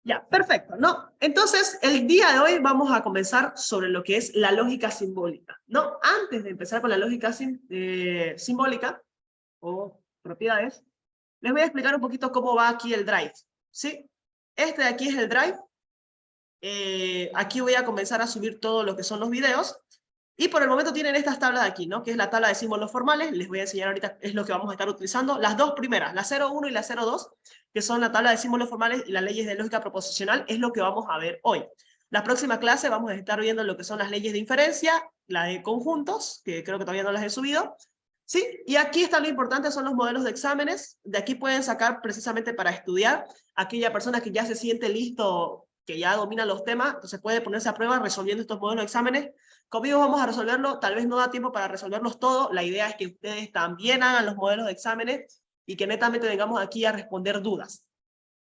Ya, perfecto, ¿no? Entonces, el día de hoy vamos a comenzar sobre lo que es la lógica simbólica, ¿no? Antes de empezar con la lógica simbólica o propiedades, les voy a explicar un poquito cómo va aquí el drive, ¿sí? Este de aquí es el drive. Aquí voy a comenzar a subir todo lo que son los videos. Y por el momento tienen estas tablas de aquí, ¿no? Que es la tabla de símbolos formales. Les voy a enseñar ahorita, es lo que vamos a estar utilizando. Las dos primeras, la 0.1 y la 0.2, que son la tabla de símbolos formales y las leyes de lógica proposicional, es lo que vamos a ver hoy. La próxima clase vamos a estar viendo lo que son las leyes de inferencia, la de conjuntos, que creo que todavía no las he subido. ¿Sí? Y aquí está lo importante, son los modelos de exámenes. De aquí pueden sacar precisamente para estudiar. Aquella persona que ya se siente listo, que ya domina los temas, entonces puede ponerse a prueba resolviendo estos modelos de exámenes. Conmigo vamos a resolverlo, tal vez no da tiempo para resolverlos todos, la idea es que ustedes también hagan los modelos de exámenes y que netamente vengamos aquí a responder dudas.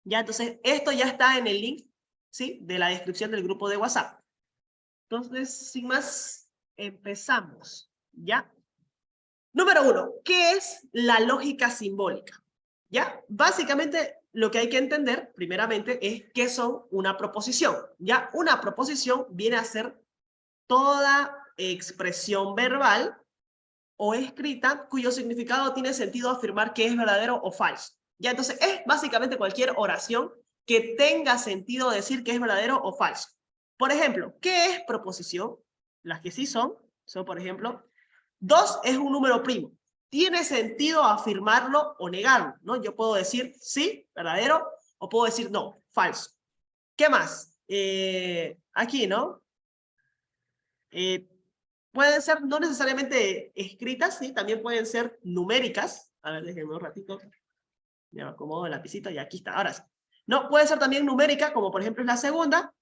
Ya, entonces, esto ya está en el link, ¿sí? De la descripción del grupo de WhatsApp. Entonces, sin más, empezamos, ¿ya? Número 1, ¿qué es la lógica simbólica? ¿Ya? Básicamente, lo que hay que entender, primeramente, es qué son una proposición. ¿Ya? Una proposición viene a ser toda expresión verbal o escrita cuyo significado tiene sentido afirmar que es verdadero o falso. Ya, entonces es básicamente cualquier oración que tenga sentido decir que es verdadero o falso. Por ejemplo, ¿qué es proposición? Las que sí son, por ejemplo, 2 es un número primo. Tiene sentido afirmarlo o negarlo, ¿no? Yo puedo decir sí, verdadero, o puedo decir no, falso. ¿Qué más? Aquí, ¿no? Pueden ser no necesariamente escritas, ¿sí? También pueden ser numéricas. A ver, déjenme un ratito. Ya me acomodo el lapicito y aquí está. Ahora sí. No, puede ser también numérica, como por ejemplo es la segunda,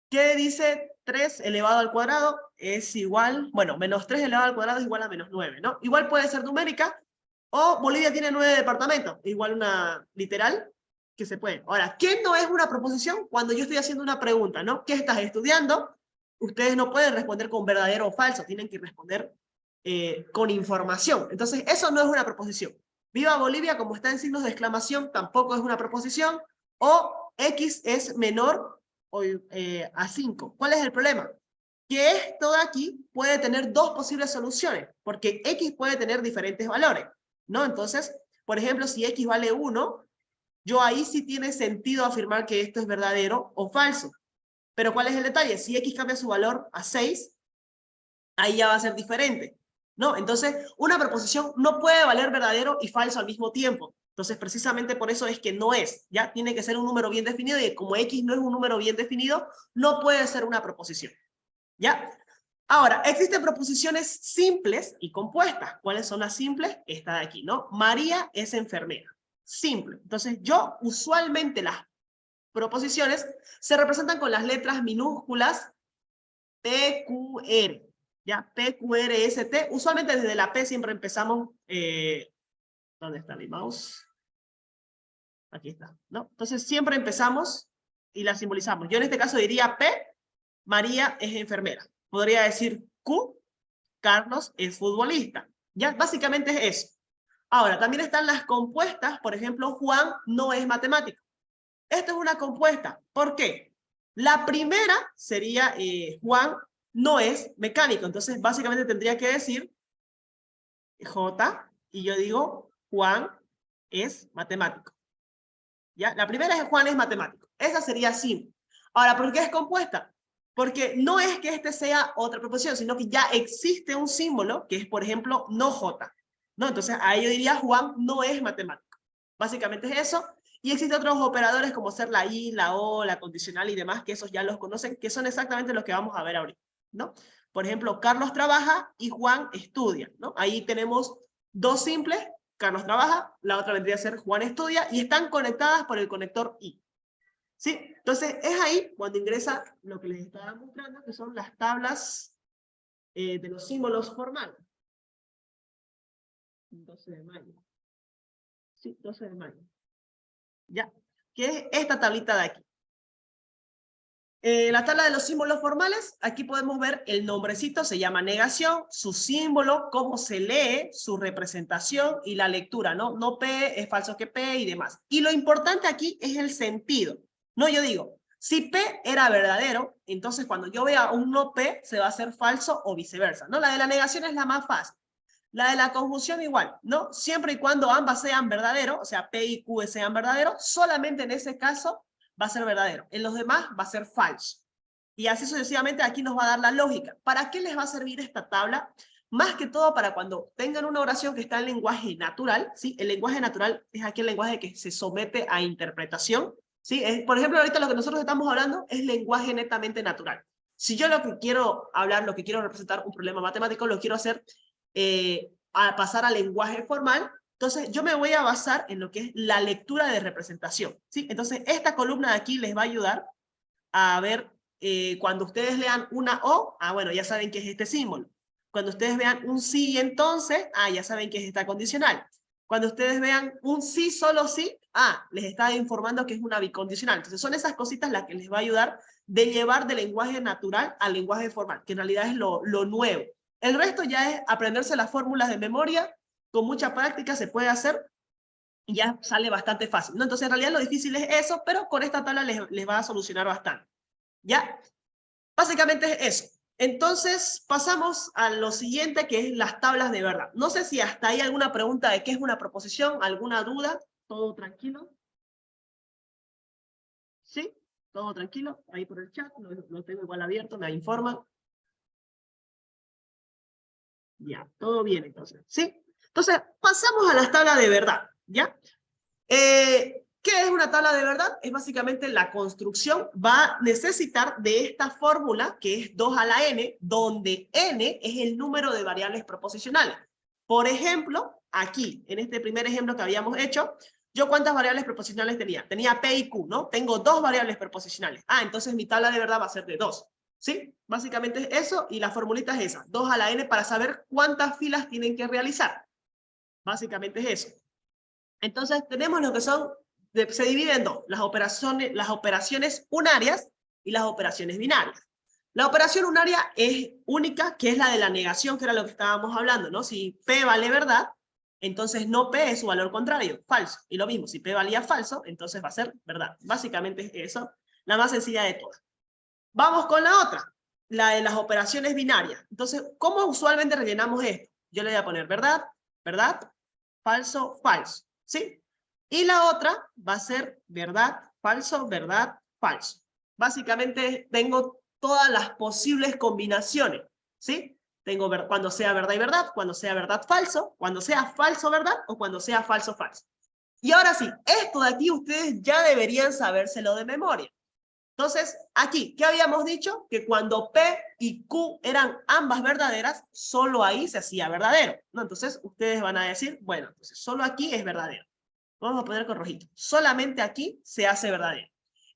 que dice 3 elevado al cuadrado es igual, bueno, menos 3 elevado al cuadrado es igual a menos 9, ¿no? Igual puede ser numérica, o Bolivia tiene 9 departamentos, igual una literal, que se puede. Ahora, ¿qué no es una proposición? Cuando yo estoy haciendo una pregunta, ¿no? ¿Qué estás estudiando? Ustedes no pueden responder con verdadero o falso, tienen que responder con información. Entonces, eso no es una proposición. Viva Bolivia, como está en signos de exclamación, tampoco es una proposición, o X es menor a 5. ¿Cuál es el problema? Que esto de aquí puede tener dos posibles soluciones, porque X puede tener diferentes valores, ¿no? Entonces, por ejemplo, si X vale 1, yo ahí sí tiene sentido afirmar que esto es verdadero o falso. Pero ¿cuál es el detalle? Si X cambia su valor a 6, ahí ya va a ser diferente, ¿no? Entonces, una proposición no puede valer verdadero y falso al mismo tiempo. Entonces, precisamente por eso es que no es, ¿ya? Tiene que ser un número bien definido y como X no es un número bien definido, no puede ser una proposición, ¿ya? Ahora, existen proposiciones simples y compuestas. ¿Cuáles son las simples? Esta de aquí, ¿no? María es enfermera. Simple. Entonces, yo usualmente las proposiciones se representan con las letras minúsculas PQR, ¿ya? PQRST. Usualmente desde la P siempre empezamos. ¿Dónde está mi mouse? Aquí está, ¿no? Entonces siempre empezamos y la simbolizamos. Yo en este caso diría P, María es enfermera. Podría decir Q, Carlos es futbolista. Ya, básicamente es eso. Ahora, también están las compuestas. Por ejemplo, Juan no es matemático. Esto es una compuesta. ¿Por qué? La primera sería Juan no es mecánico. Entonces, básicamente tendría que decir J, y yo digo Juan es matemático. ¿Ya? La primera es Juan es matemático. Esa sería simple. Ahora, ¿por qué es compuesta? Porque no es que este sea otra proposición, sino que ya existe un símbolo que es, por ejemplo, no J. ¿No? Entonces, ahí yo diría Juan no es matemático. Básicamente es eso. Y existen otros operadores como ser la I, la O, la condicional y demás, que esos ya los conocen, que son exactamente los que vamos a ver ahorita, ¿no? Por ejemplo, Carlos trabaja y Juan estudia, ¿no? Ahí tenemos dos simples. Carlos trabaja, la otra vendría a ser Juan estudia, y están conectadas por el conector I. ¿Sí? Entonces, es ahí cuando ingresa lo que les estaba mostrando, que son las tablas de los símbolos formales. 12 de mayo. Sí, 12 de mayo. Ya. ¿Qué es esta tablita de aquí? La tabla de los símbolos formales, aquí podemos ver el nombrecito, se llama negación, su símbolo, cómo se lee, su representación y la lectura, ¿no? No P es falso que P y demás. Y lo importante aquí es el sentido. No, yo digo, si P era verdadero, entonces cuando yo vea un no P, se va a hacer falso o viceversa, ¿no? La de la negación es la más fácil. La de la conjunción igual, ¿no? Siempre y cuando ambas sean verdaderos, o sea, P y Q sean verdaderos, solamente en ese caso va a ser verdadero. En los demás va a ser falso. Y así sucesivamente aquí nos va a dar la lógica. ¿Para qué les va a servir esta tabla? Más que todo para cuando tengan una oración que está en lenguaje natural, ¿sí? El lenguaje natural es aquel lenguaje que se somete a interpretación, ¿sí? Por ejemplo, ahorita lo que nosotros estamos hablando es lenguaje netamente natural. Si yo lo que quiero hablar, lo que quiero representar un problema matemático, lo quiero hacer a pasar al lenguaje formal, entonces yo me voy a basar en lo que es la lectura de representación, ¿sí? Entonces esta columna de aquí les va a ayudar a ver cuando ustedes lean una O, bueno, ya saben que es este símbolo. Cuando ustedes vean un sí, entonces, ya saben que es esta condicional. Cuando ustedes vean un sí, solo sí, les está informando que es una bicondicional. Entonces son esas cositas las que les va a ayudar de llevar del lenguaje natural al lenguaje formal, que en realidad es lo nuevo. El resto ya es aprenderse las fórmulas de memoria, con mucha práctica se puede hacer, y ya sale bastante fácil, ¿no? Entonces en realidad lo difícil es eso, pero con esta tabla les va a solucionar bastante. ¿Ya? Básicamente es eso. Entonces, pasamos a lo siguiente, que es las tablas de verdad. No sé si hasta hay alguna pregunta de qué es una proposición, alguna duda. ¿Todo tranquilo? ¿Sí? ¿Todo tranquilo? Ahí por el chat, lo tengo igual abierto, me informan. Ya, todo bien entonces. ¿Sí? Entonces, pasamos a las tablas de verdad. ¿Ya? ¿Qué es una tabla de verdad? Es básicamente la construcción, va a necesitar de esta fórmula, que es 2 a la n, donde n es el número de variables proposicionales. Por ejemplo, aquí, en este primer ejemplo que habíamos hecho, ¿yo cuántas variables proposicionales tenía? Tenía P y Q, ¿no? Tengo 2 variables proposicionales. Entonces mi tabla de verdad va a ser de 2. ¿Sí? Básicamente es eso, y la formulita es esa, 2 a la n para saber cuántas filas tienen que realizar. Básicamente es eso. Entonces tenemos lo que son, se divide en dos, las operaciones unarias y las operaciones binarias. La operación unaria es única, que es la de la negación, que era lo que estábamos hablando, ¿no? Si P vale verdad, entonces no P es su valor contrario, falso. Y lo mismo, si P valía falso, entonces va a ser verdad. Básicamente es eso, la más sencilla de todas. Vamos con la otra, la de las operaciones binarias. Entonces, ¿cómo usualmente rellenamos esto? Yo le voy a poner verdad, verdad, falso, falso. ¿Sí? Y la otra va a ser verdad, falso, verdad, falso. Básicamente tengo todas las posibles combinaciones. ¿Sí? Tengo cuando sea verdad y verdad, cuando sea verdad, falso, cuando sea falso, verdad, o cuando sea falso, falso. Y ahora sí, esto de aquí ustedes ya deberían sabérselo de memoria. Entonces, aquí, ¿qué habíamos dicho? Que cuando P y Q eran ambas verdaderas, solo ahí se hacía verdadero, ¿no? Entonces, ustedes van a decir, bueno, entonces solo aquí es verdadero. Vamos a poner con rojito. Solamente aquí se hace verdadero.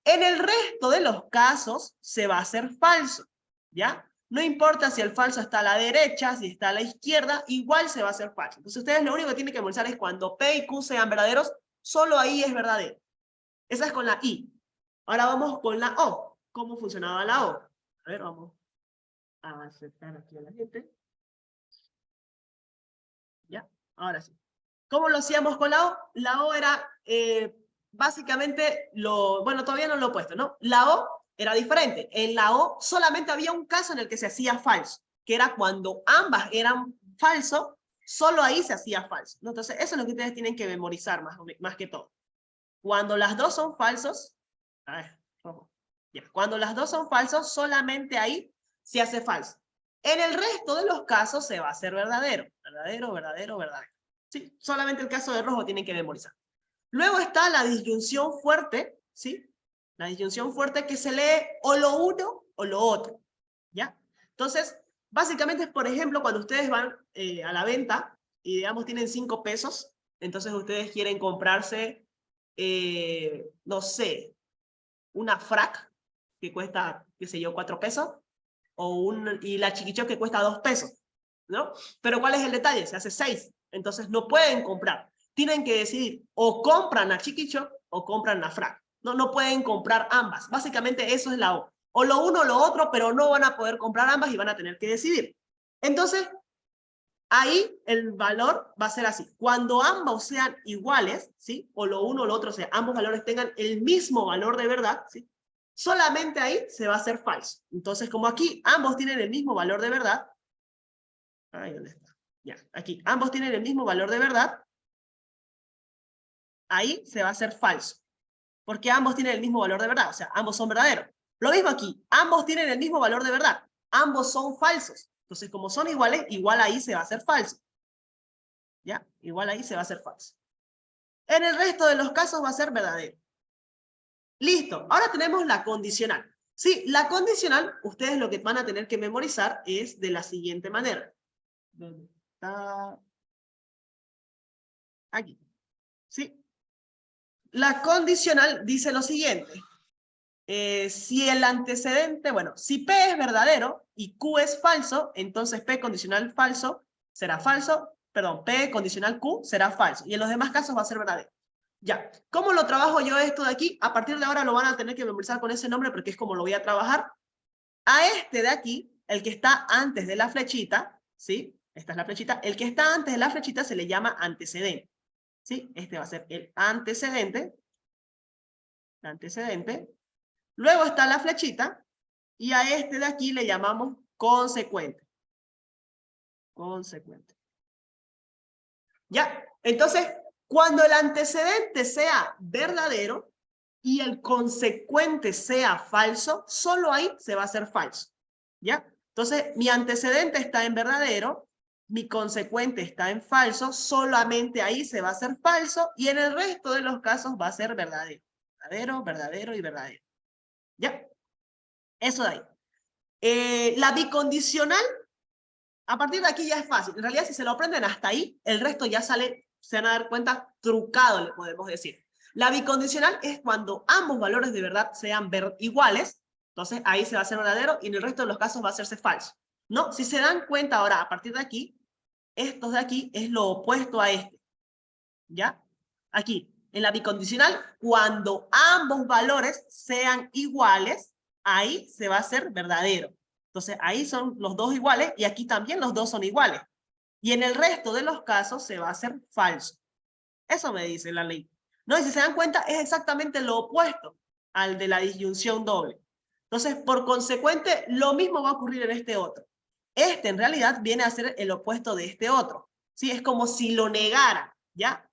En el resto de los casos, se va a hacer falso, ¿ya? No importa si el falso está a la derecha, si está a la izquierda, igual se va a hacer falso. Entonces, ustedes lo único que tienen que memorizar es cuando P y Q sean verdaderos, solo ahí es verdadero. Esa es con la I. Ahora vamos con la O. ¿Cómo funcionaba la O? A ver, vamos a aceptar aquí a la gente. ¿Ya? Ahora sí. ¿Cómo lo hacíamos con la O? La O era básicamente bueno, todavía no lo he puesto, ¿no? La O era diferente. En la O solamente había un caso en el que se hacía falso, que era cuando ambas eran falso, solo ahí se hacía falso, ¿no? Entonces, eso es lo que ustedes tienen que memorizar más que todo. Cuando las dos son falsos, a ver, rojo. Ya. Cuando las dos son falsos, solamente ahí se hace falso. En el resto de los casos se va a hacer verdadero. Verdadero, verdadero, verdadero. Sí, solamente el caso de rojo tienen que memorizar. Luego está la disyunción fuerte, ¿sí? La disyunción fuerte que se lee o lo uno o lo otro, ¿ya? Entonces, básicamente, por ejemplo, cuando ustedes van a la venta y, digamos, tienen 5 pesos, entonces ustedes quieren comprarse, no sé, una frac que cuesta, qué sé yo, 4 pesos, y la chiquicho que cuesta 2 pesos, ¿no? Pero ¿cuál es el detalle? Se hace 6, entonces no pueden comprar. Tienen que decidir, o compran a chiquicho o compran a frac. No pueden comprar ambas. Básicamente eso es la O. O lo uno o lo otro, pero no van a poder comprar ambas y van a tener que decidir. Entonces, ahí el valor va a ser así. Cuando ambos sean iguales, ¿sí? O lo uno o lo otro, o sea, ambos valores tengan el mismo valor de verdad, ¿sí? Solamente ahí se va a hacer falso. Entonces, como aquí ambos tienen el mismo valor de verdad, ahí, ¿dónde está? Ya, aquí, ambos tienen el mismo valor de verdad, ahí se va a hacer falso. Porque ambos tienen el mismo valor de verdad, o sea, ambos son verdaderos. Lo mismo aquí, ambos tienen el mismo valor de verdad, ambos son falsos. Entonces, como son iguales, igual ahí se va a hacer falso. ¿Ya? Igual ahí se va a hacer falso. En el resto de los casos va a ser verdadero. Listo, ahora tenemos la condicional. Sí, la condicional, ustedes lo que van a tener que memorizar es de la siguiente manera. ¿Dónde está? Aquí. ¿Sí? La condicional dice lo siguiente. Si el antecedente, bueno, si P es verdadero y Q es falso, entonces P condicional falso será falso, perdón, P condicional Q será falso. Y en los demás casos va a ser verdadero. Ya, ¿cómo lo trabajo yo esto de aquí? A partir de ahora lo van a tener que memorizar con ese nombre porque es como lo voy a trabajar. A este de aquí, el que está antes de la flechita, ¿sí? Esta es la flechita. El que está antes de la flechita se le llama antecedente, ¿sí? Este va a ser el antecedente. El antecedente. Luego está la flechita y a este de aquí le llamamos consecuente. Consecuente. ¿Ya? Entonces, cuando el antecedente sea verdadero y el consecuente sea falso, solo ahí se va a hacer falso. ¿Ya? Entonces, mi antecedente está en verdadero, mi consecuente está en falso, solamente ahí se va a hacer falso y en el resto de los casos va a ser verdadero. Verdadero, verdadero y verdadero. ¿Ya? Eso de ahí. La bicondicional, a partir de aquí ya es fácil. En realidad, si se lo aprenden hasta ahí, el resto ya sale, se van a dar cuenta, trucado, le podemos decir. La bicondicional es cuando ambos valores de verdad sean iguales, entonces ahí se va a hacer verdadero y en el resto de los casos va a hacerse falso. ¿No? Si se dan cuenta ahora, a partir de aquí, estos de aquí es lo opuesto a este. ¿Ya? Aquí, en la bicondicional, cuando ambos valores sean iguales, ahí se va a hacer verdadero. Entonces, ahí son los dos iguales y aquí también los dos son iguales. Y en el resto de los casos se va a hacer falso. Eso me dice la ley. ¿No? Y si se dan cuenta, es exactamente lo opuesto al de la disyunción doble. Entonces, por consecuente, lo mismo va a ocurrir en este otro. Este, en realidad, viene a ser el opuesto de este otro. ¿Sí? Es como si lo negara, ¿ya?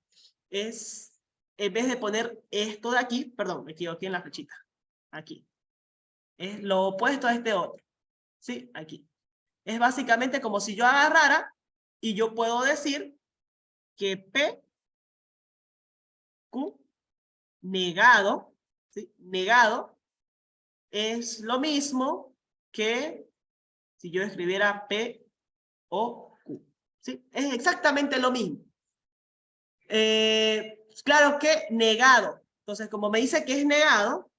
Es, en vez de poner esto de aquí, perdón, me equivoqué en la flechita. Aquí. Es lo opuesto a este otro. ¿Sí? Aquí. Es básicamente como si yo agarrara y yo puedo decir que P, Q, negado, ¿sí? Negado es lo mismo que si yo escribiera P o Q. ¿Sí? Es exactamente lo mismo. Claro que negado. Entonces, como me dice que es negado,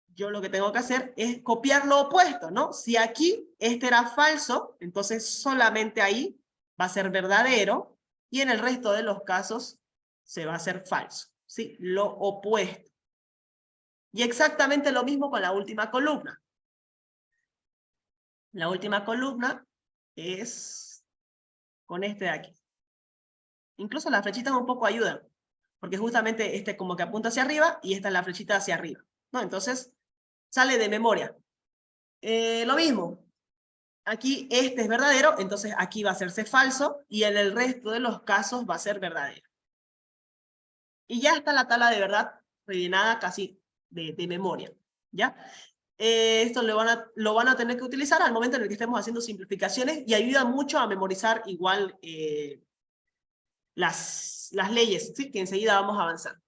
yo lo que tengo que hacer es copiar lo opuesto, ¿no? Si aquí este era falso, entonces solamente ahí va a ser verdadero y en el resto de los casos se va a hacer falso, ¿sí? Lo opuesto. Y exactamente lo mismo con la última columna. La última columna es con este de aquí. Incluso las flechitas un poco ayudan, porque justamente este como que apunta hacia arriba y esta es la flechita hacia arriba, ¿no? Entonces, sale de memoria. Lo mismo, aquí este es verdadero, entonces aquí va a hacerse falso y en el resto de los casos va a ser verdadero. Y ya está la tabla de verdad rellenada casi de memoria, ¿ya? Esto lo van a tener que utilizar al momento en el que estemos haciendo simplificaciones y ayuda mucho a memorizar igual las leyes, ¿sí? Que enseguida vamos a avanzar.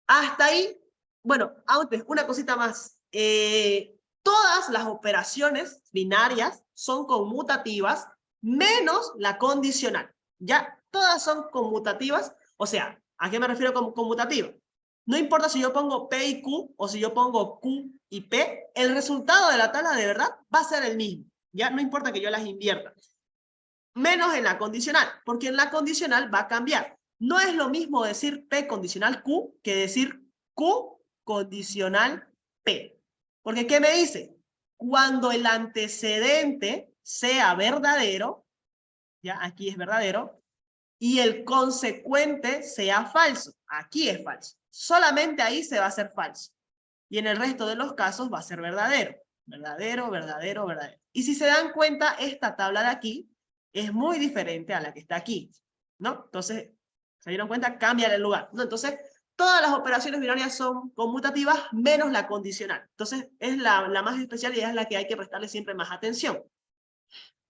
Hasta ahí, bueno, antes, una cosita más. Todas las operaciones binarias son conmutativas, menos la condicional. Ya, todas son conmutativas. O sea, ¿a qué me refiero con conmutativa? No importa si yo pongo P y Q o si yo pongo Q y P, el resultado de la tabla de verdad va a ser el mismo. Ya, no importa que yo las invierta. Menos en la condicional, porque en la condicional va a cambiar. No es lo mismo decir P condicional Q que decir Q condicional P. Porque ¿qué me dice? Cuando el antecedente sea verdadero ya aquí es verdadero, y el consecuente sea falso. Aquí es falso. Solamente ahí se va a hacer falso. Y en el resto de los casos va a ser verdadero. Verdadero, verdadero, verdadero. Y si se dan cuenta, esta tabla de aquí es muy diferente a la que está aquí, ¿no? Entonces, ¿se dieron cuenta? Cambia el lugar, ¿no? Entonces, todas las operaciones binarias son conmutativas menos la condicional. Entonces, es la más especial y es la que hay que prestarle siempre más atención.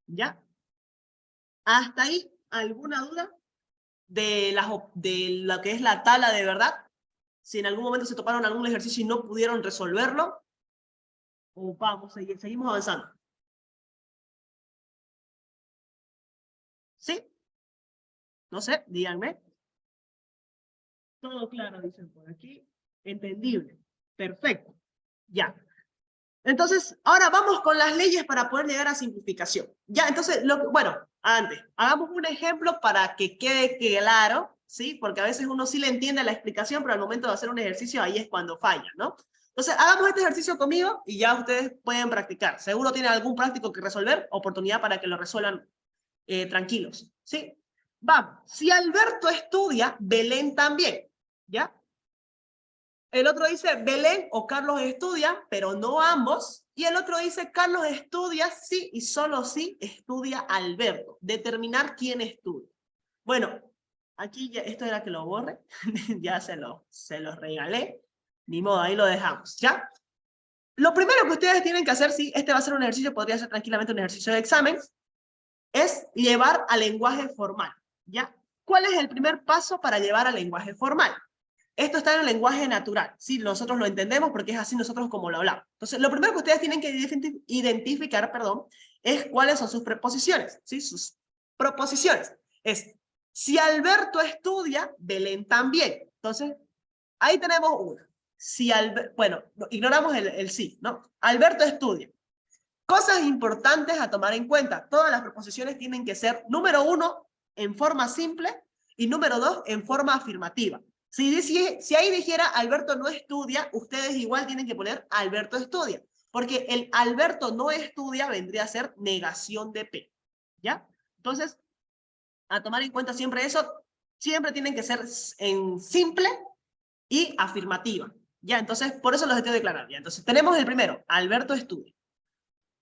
¿Ya? ¿Hasta ahí alguna duda de lo que es la tabla de verdad? Si en algún momento se toparon algún ejercicio y no pudieron resolverlo, o vamos, seguimos avanzando. ¿Sí? No sé, díganme. Todo claro, dicen por aquí. Entendible. Perfecto. Ya. Entonces, ahora vamos con las leyes para poder llegar a simplificación. Ya, entonces, bueno, antes, hagamos un ejemplo para que quede claro, ¿sí? Porque a veces uno sí le entiende la explicación, pero al momento de hacer un ejercicio, ahí es cuando falla, ¿no? Entonces, hagamos este ejercicio conmigo y ya ustedes pueden practicar. Seguro tienen algún práctico que resolver, oportunidad para que lo resuelvan tranquilos, ¿sí? Vamos, si Alberto estudia, Belén también, ¿ya? El otro dice Belén o Carlos estudia, pero no ambos. Y el otro dice Carlos estudia, sí y solo sí estudia Alberto. Determinar quién estudia. Bueno, aquí ya, esto era que lo borre, ya se los regalé. Ni modo, ahí lo dejamos, ¿ya? Lo primero que ustedes tienen que hacer, sí, este va a ser un ejercicio, podría ser tranquilamente un ejercicio de examen, es llevar al lenguaje formal, ¿ya? ¿Cuál es el primer paso para llevar al lenguaje formal? Esto está en el lenguaje natural, ¿sí? Nosotros lo entendemos porque es así nosotros como lo hablamos. Entonces, lo primero que ustedes tienen que identificar, perdón, es cuáles son sus preposiciones, ¿sí? Sus proposiciones. Es, si Alberto estudia, Belén también. Entonces, ahí tenemos una. Si bueno, ignoramos el sí, ¿no? Alberto estudia. Cosas importantes a tomar en cuenta. Todas las proposiciones tienen que ser, número uno, en forma simple y número dos, en forma afirmativa. Si ahí dijera Alberto no estudia, ustedes igual tienen que poner Alberto estudia, porque el Alberto no estudia vendría a ser negación de P. ¿Ya? Entonces, a tomar en cuenta siempre eso, siempre tienen que ser en simple y afirmativa. ¿Ya? Entonces, por eso los estoy declarando. ¿Ya? Entonces, tenemos el primero, Alberto estudia.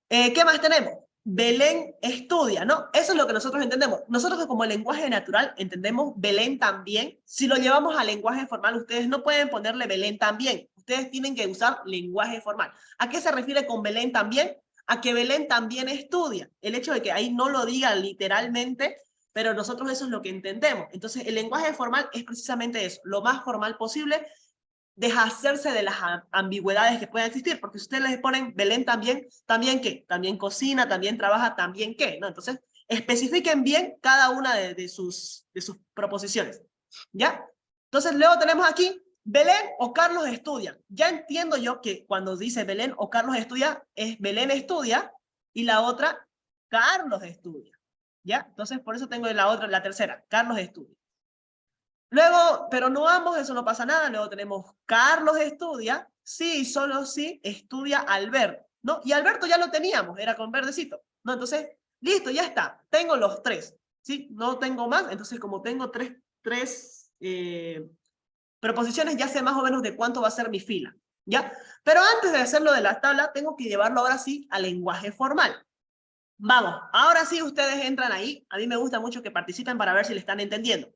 ¿Qué más tenemos? Belén estudia, ¿no? Eso es lo que nosotros entendemos. Nosotros como lenguaje natural entendemos Belén también. Si lo llevamos al lenguaje formal, ustedes no pueden ponerle Belén también. Ustedes tienen que usar lenguaje formal. ¿A qué se refiere con Belén también? A que Belén también estudia. El hecho de que ahí no lo diga literalmente, pero nosotros eso es lo que entendemos. Entonces, el lenguaje formal es precisamente eso, lo más formal posible, deshacerse de las ambigüedades que puedan existir, porque si ustedes les ponen Belén también, ¿también qué? También cocina, también trabaja, ¿también qué? ¿No? Entonces, especifiquen bien cada una de sus proposiciones, ¿ya? Entonces, luego tenemos aquí, Belén o Carlos estudian. Ya entiendo yo que cuando dice Belén o Carlos estudia, es Belén estudia, y la otra, Carlos estudia, ¿ya? Entonces, por eso tengo la otra, la tercera, Carlos estudia. Luego, pero no ambos, eso no pasa nada. Luego tenemos Carlos estudia, sí, solo sí, estudia Alberto, ¿no? Y Alberto ya lo teníamos, era con verdecito, ¿no? Entonces, listo, ya está, tengo los tres, ¿sí? No tengo más, entonces como tengo tres preposiciones, ya sé más o menos de cuánto va a ser mi fila, ¿ya? Pero antes de hacerlo de la tabla, tengo que llevarlo ahora sí al lenguaje formal. Vamos, ahora sí ustedes entran ahí, a mí me gusta mucho que participen para ver si le están entendiendo.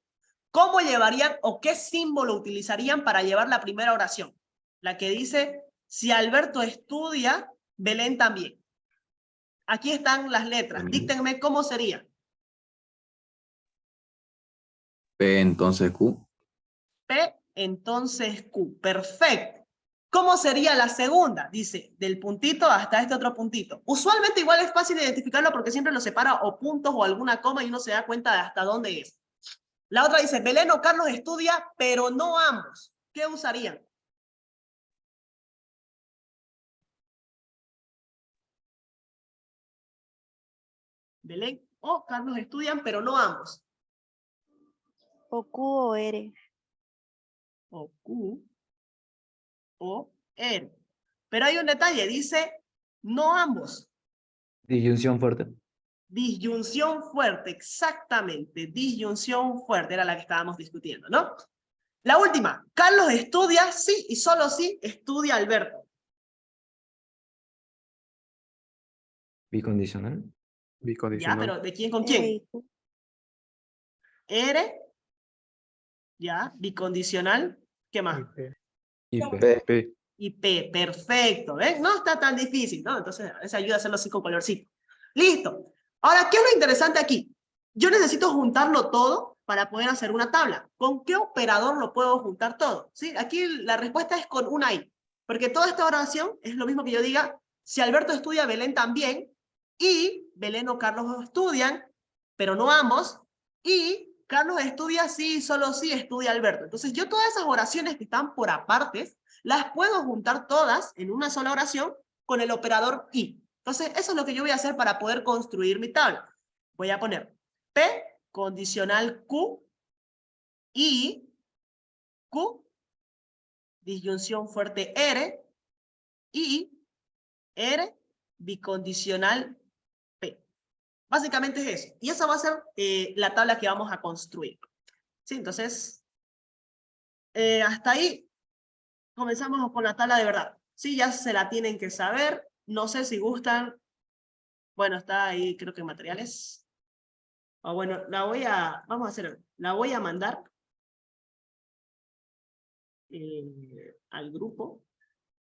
¿Cómo llevarían o qué símbolo utilizarían para llevar la primera oración? La que dice, si Alberto estudia, Belén también. Aquí están las letras. Díctenme cómo sería. P entonces Q. P, entonces Q. Perfecto. ¿Cómo sería la segunda? Dice, del puntito hasta este otro puntito. Usualmente igual es fácil identificarlo porque siempre lo separa o puntos o alguna coma y uno se da cuenta de hasta dónde es. La otra dice, Belén o Carlos estudia, pero no ambos. ¿Qué usarían? Belén o Carlos estudian, pero no ambos. O Q o R. O Q o R. Pero hay un detalle, dice no ambos. Disyunción fuerte. Disyunción fuerte, exactamente. Disyunción fuerte era la que estábamos discutiendo, ¿no? La última. Carlos estudia, sí y solo sí estudia Alberto. Bicondicional. Ya, Bicondicional. pero ¿de quién con E quién? y Q. R, ya, bicondicional. ¿Qué más? IP. P. Y P, perfecto, ¿ves? No está tan difícil, ¿no? Entonces, esa ayuda a hacerlo así con colorcito. Listo. Ahora, ¿qué es lo interesante aquí? Yo necesito juntarlo todo para poder hacer una tabla. ¿Con qué operador lo puedo juntar todo? ¿Sí? Aquí la respuesta es con una I, porque toda esta oración es lo mismo que yo diga, si Alberto estudia, Belén también, y Belén o Carlos estudian, pero no ambos, y Carlos estudia sí, solo sí estudia Alberto. Entonces, yo todas esas oraciones que están por apartes, las puedo juntar todas en una sola oración con el operador y. Entonces, eso es lo que yo voy a hacer para poder construir mi tabla. Voy a poner P, condicional Q, I, Q, disyunción fuerte R, I, R, bicondicional P. Básicamente es eso. Y esa va a ser la tabla que vamos a construir. ¿Sí? Entonces, hasta ahí comenzamos con la tabla de verdad. Sí, ya se la tienen que saber. No sé si gustan. Bueno, está ahí, creo que en materiales. O bueno, vamos a hacer, la voy a mandar al grupo.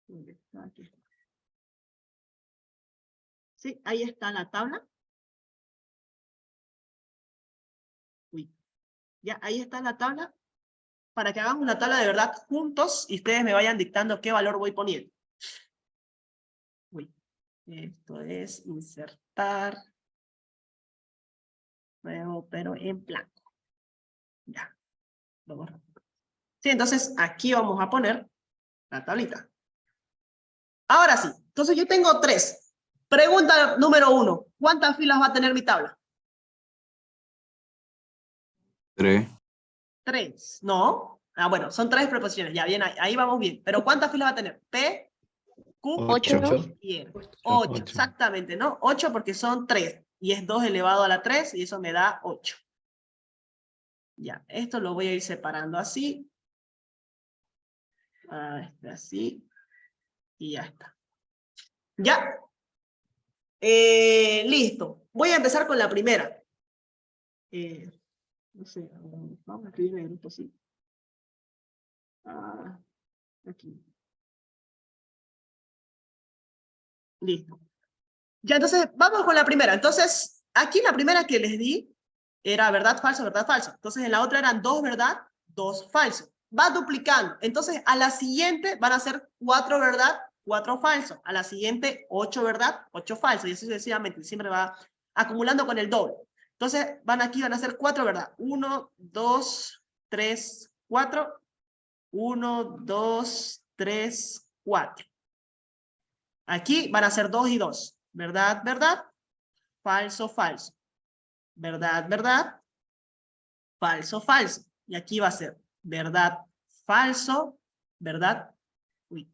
¿Dónde está? Aquí está. Sí, ahí está la tabla. Uy, ya, ahí está la tabla. Para que hagamos la tabla de verdad juntos y ustedes me vayan dictando qué valor voy poniendo. Uy, esto es insertar. Nuevo, pero en blanco. Ya. Vamos. Sí, entonces aquí vamos a poner la tablita. Ahora sí, entonces yo tengo 3. Pregunta número 1. ¿Cuántas filas va a tener mi tabla? 3. 3. ¿No? Ah, bueno, son 3 preposiciones. Ya, bien, ahí vamos bien. Pero ¿cuántas filas va a tener? P, Q, 8. y R. 8, exactamente, ¿no? 8 porque son 3. Y es 2 elevado a la 3 y eso me da 8. Ya, esto lo voy a ir separando así. Así. Y ya está. Ya. Listo. Voy a empezar con la primera. No sé, vamos a escribir en el grupo así. Aquí. Listo. Ya, entonces, vamos con la primera. Entonces, aquí la primera que les di era verdad, falso, verdad, falso. Entonces, en la otra eran 2 verdad, 2 falso. Va duplicando. Entonces, a la siguiente van a ser 4 verdad, 4 falso. A la siguiente, 8 verdad, 8 falso. Y así sucesivamente. Siempre va acumulando con el doble. Entonces, van a ser 4 verdad. 1, 2, 3, 4. 1, 2, 3, 4. Aquí van a ser 2 y 2. ¿Verdad, verdad? Falso, falso. ¿Verdad, verdad? Falso, falso. Y aquí va a ser verdad, falso, verdad. Uy,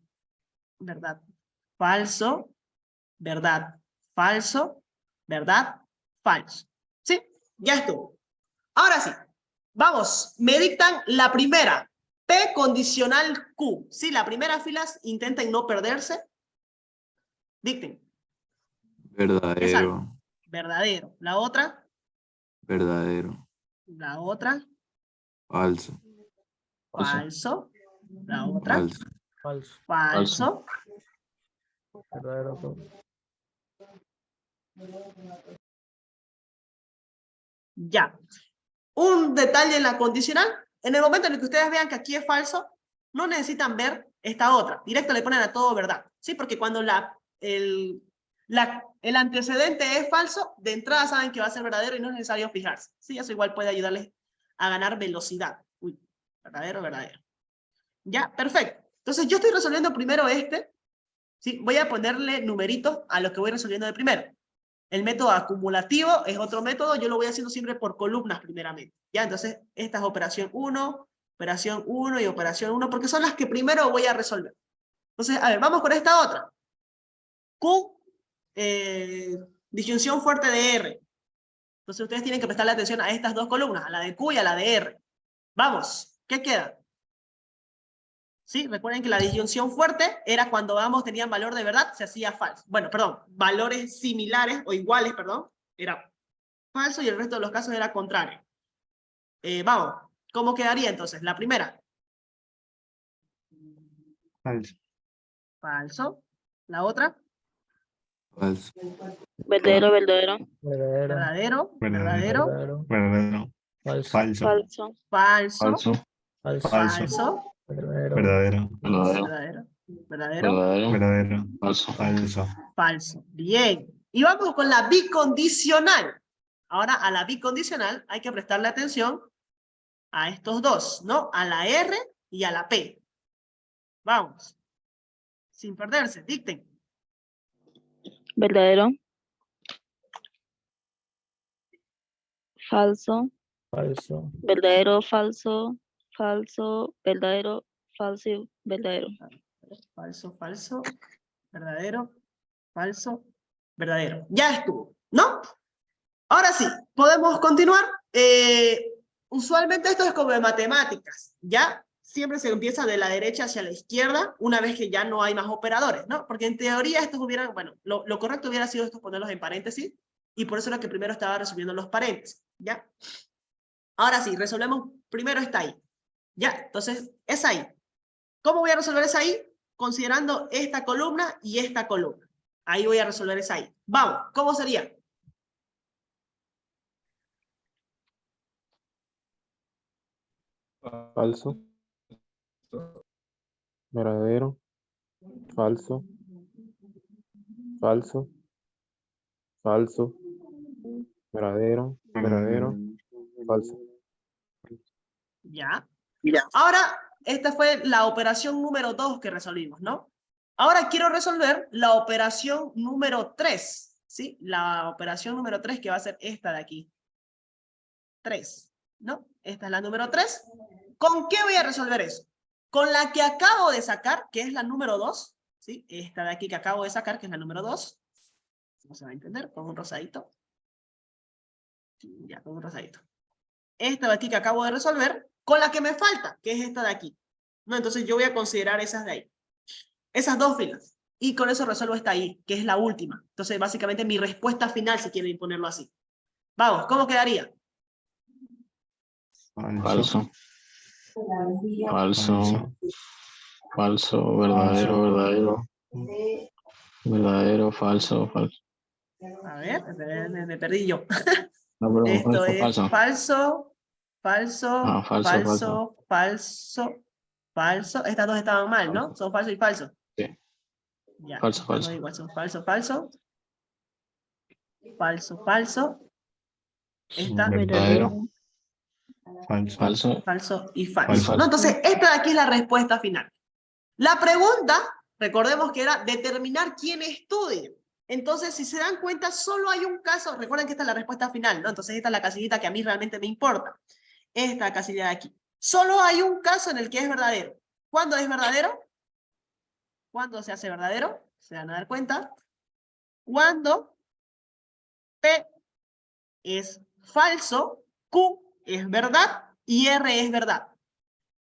verdad, falso, verdad, falso, verdad, falso. ¿Sí? Ya estuvo. Ahora sí. Vamos, me dictan la primera. P condicional Q. Sí, la primera fila intenten no perderse. Dicten. ¿Qué sale? Verdadero. Verdadero. La otra. Verdadero. La otra. Falso. Falso. La otra. Falso. Falso. Falso. Verdadero. Ya. Un detalle en la condicional. En el momento en el que ustedes vean que aquí es falso, no necesitan ver esta otra. Directo le ponen a todo verdad. ¿Sí? Porque cuando el antecedente es falso, de entrada saben que va a ser verdadero y no es necesario fijarse. ¿Sí? Eso igual puede ayudarles a ganar velocidad. Uy, verdadero, verdadero. Ya, perfecto. Entonces yo estoy resolviendo primero este. ¿Sí? Voy a ponerle numeritos a lo que voy resolviendo de primero. El método acumulativo es otro método, yo lo voy haciendo siempre por columnas primeramente. ¿Ya? Entonces, esta es operación 1 y operación 1, porque son las que primero voy a resolver. Entonces, a ver, vamos con esta otra. Q, disyunción fuerte de R. Entonces ustedes tienen que prestarle atención a estas dos columnas, a la de Q y a la de R. Vamos, ¿qué queda? ¿Sí? Recuerden que la disyunción fuerte era cuando ambos tenían valor de verdad, se hacía falso. Bueno, perdón, valores similares o iguales, perdón, era falso y el resto de los casos era contrario. Vamos, ¿cómo quedaría entonces? La primera. Falso. Falso. La otra. Falso. Verdadero, verdadero. Verdadero. Verdadero. Verdadero. Verdadero. Verdadero. Falso. Falso. Falso. Falso. Falso. Verdadero. Verdadero. Verdadero. Verdadero. Verdadero. Falso. Falso. Falso. Bien. Y vamos con la bicondicional. Ahora a la bicondicional hay que prestarle atención a estos dos, ¿no? A la R y a la P. Vamos. Sin perderse, dicten. Verdadero. Falso. Falso. Verdadero, falso. Falso, verdadero, falso y verdadero. Falso, falso. Verdadero, falso, verdadero. Ya estuvo, ¿no? Ahora sí, podemos continuar. Usualmente esto es como de matemáticas, ¿ya? Siempre se empieza de la derecha hacia la izquierda, una vez que ya no hay más operadores, ¿no? Porque en teoría estos hubieran, bueno, lo correcto hubiera sido estos ponerlos en paréntesis, y por eso era que primero estaba resolviendo los paréntesis, ¿ya? Ahora sí, resolvemos, primero está ahí, ¿ya? Entonces, es ahí. ¿Cómo voy a resolver esa ahí? Considerando esta columna y esta columna. Ahí voy a resolver esa ahí. Vamos, ¿cómo sería? Falso, verdadero, falso, falso, falso, verdadero, verdadero, falso. Ya. Ahora, esta fue la operación número 2 que resolvimos, ¿no? Ahora quiero resolver la operación número 3, ¿sí? La operación número 3 que va a ser esta de aquí. 3, ¿no? Esta es la número 3. ¿Con qué voy a resolver eso? Con la que acabo de sacar, que es la número 2, ¿sí? Esta de aquí que acabo de sacar, que es la número 2. ¿Cómo se va a entender? Con un rosadito. Ya, con un rosadito. Esta de aquí que acabo de resolver, con la que me falta, que es esta de aquí. ¿No? Entonces yo voy a considerar esas de ahí. Esas dos filas. Y con eso resuelvo esta ahí, que es la última. Entonces, básicamente, mi respuesta final, si quieren ponerlo así. Vamos, ¿cómo quedaría? Falso. Falso, falso, verdadero, verdadero, verdadero, falso, falso. A ver, me perdí yo. No, perdón, Esto es falso. falso, falso, Ah, falso, falso, falso, falso. Estas dos estaban mal, ¿no? Son falso y falso. Sí. Ya, Falso, estas falso. dos igual son falso, falso. Falso, falso. Esta, Verdadero. Falso. Falso. falso y falso. Falso. ¿No? Entonces, esta de aquí es la respuesta final. La pregunta, recordemos que era determinar quién estudia. Entonces, si se dan cuenta, solo hay un caso. Recuerden que esta es la respuesta final, ¿no? Entonces, esta es la casillita que a mí realmente me importa. Esta casilla de aquí. Solo hay un caso en el que es verdadero. ¿Cuándo es verdadero? ¿Cuándo se hace verdadero? Se van a dar cuenta. Cuando P es falso, Q es verdad y R es verdad.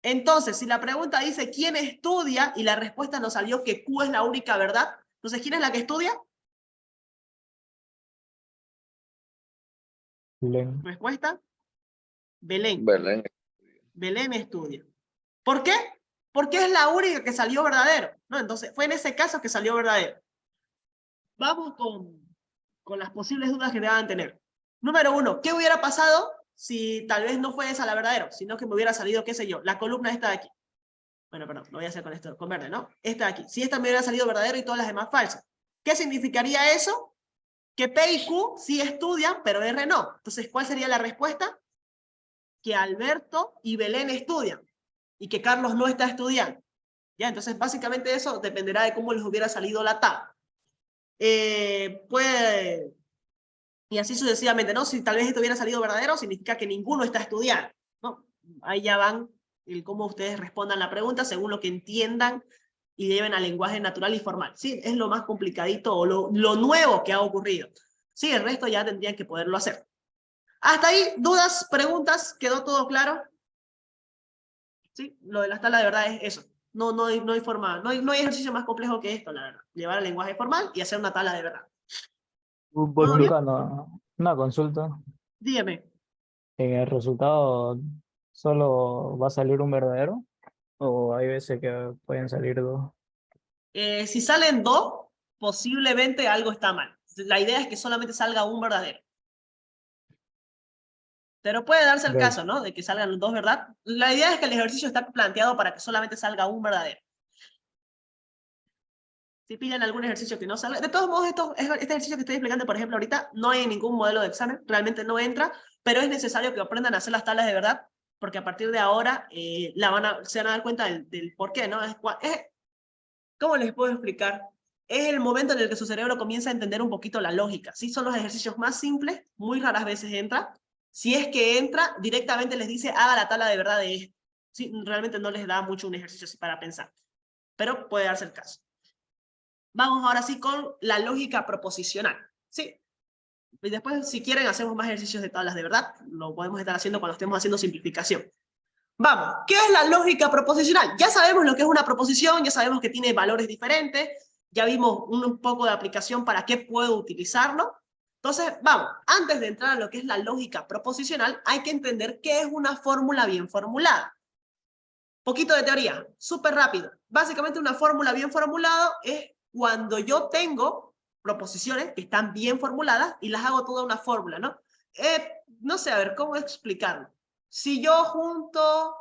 Entonces, si la pregunta dice ¿quién estudia? Y la respuesta nos salió que Q es la única verdad. Entonces, ¿quién es la que estudia? Belén. Respuesta. Belén. Belén. Belén estudia. ¿Por qué? Porque es la única que salió verdadero, ¿no? Entonces, fue en ese caso que salió verdadero. Vamos con las posibles dudas que deban tener. Número 1, ¿qué hubiera pasado si tal vez no fue esa la verdadera, sino que me hubiera salido, qué sé yo, la columna esta de aquí? Bueno, perdón, lo voy a hacer con esto, con verde, ¿no? Esta de aquí. Si esta me hubiera salido verdadera y todas las demás falsas. ¿Qué significaría eso? Que P y Q sí estudian, pero R no. Entonces, ¿cuál sería la respuesta? Que Alberto y Belén estudian y que Carlos no está estudiando. ¿Ya? Entonces, básicamente eso dependerá de cómo les hubiera salido la tabla. Y así sucesivamente, ¿no? Si tal vez esto hubiera salido verdadero, significa que ninguno está estudiando, ¿no? Ahí ya van el cómo ustedes respondan la pregunta según lo que entiendan y lleven al lenguaje natural y formal. Sí, es lo más complicadito o lo nuevo que ha ocurrido. Sí, el resto ya tendrían que poderlo hacer. Hasta ahí, dudas, preguntas, ¿quedó todo claro? ¿Sí? Lo de las tablas de verdad es eso. No hay forma, no hay ejercicio más complejo que esto, la verdad. Llevar el lenguaje formal y hacer una tabla de verdad. ¿Todo bien? Una consulta. Dígame. ¿En el resultado solo va a salir un verdadero? ¿O hay veces que pueden salir dos? Si salen dos, posiblemente algo está mal. La idea es que solamente salga un verdadero. Pero puede darse el Ok. caso, ¿no? De que salgan los dos, ¿verdad? La idea es que el ejercicio está planteado para que solamente salga un verdadero. Si piden algún ejercicio que no salga. De todos modos, este ejercicio que estoy explicando, por ejemplo, ahorita, no hay ningún modelo de examen, realmente no entra, pero es necesario que aprendan a hacer las tablas de verdad, porque a partir de ahora se van a dar cuenta del por qué, ¿no? ¿Cómo les puedo explicar? Es el momento en el que su cerebro comienza a entender un poquito la lógica. ¿Sí? Son los ejercicios más simples, muy raras veces entra. Si es que entra, directamente les dice, haga la tabla de verdad de esto. ¿Sí? Realmente no les da mucho un ejercicio así para pensar, pero puede darse el caso. Vamos ahora sí con la lógica proposicional. ¿Sí? Y después, si quieren, hacemos más ejercicios de tablas de verdad. Lo podemos estar haciendo cuando estemos haciendo simplificación. Vamos, ¿qué es la lógica proposicional? Ya sabemos lo que es una proposición, ya sabemos que tiene valores diferentes, ya vimos un poco de aplicación para qué puedo utilizarlo. Entonces, vamos, antes de entrar a lo que es la lógica proposicional, hay que entender qué es una fórmula bien formulada. Poquito de teoría, súper rápido. Básicamente una fórmula bien formulada es cuando yo tengo proposiciones que están bien formuladas y las hago toda una fórmula, ¿no? No sé, a ver, ¿cómo explicarlo? Si yo junto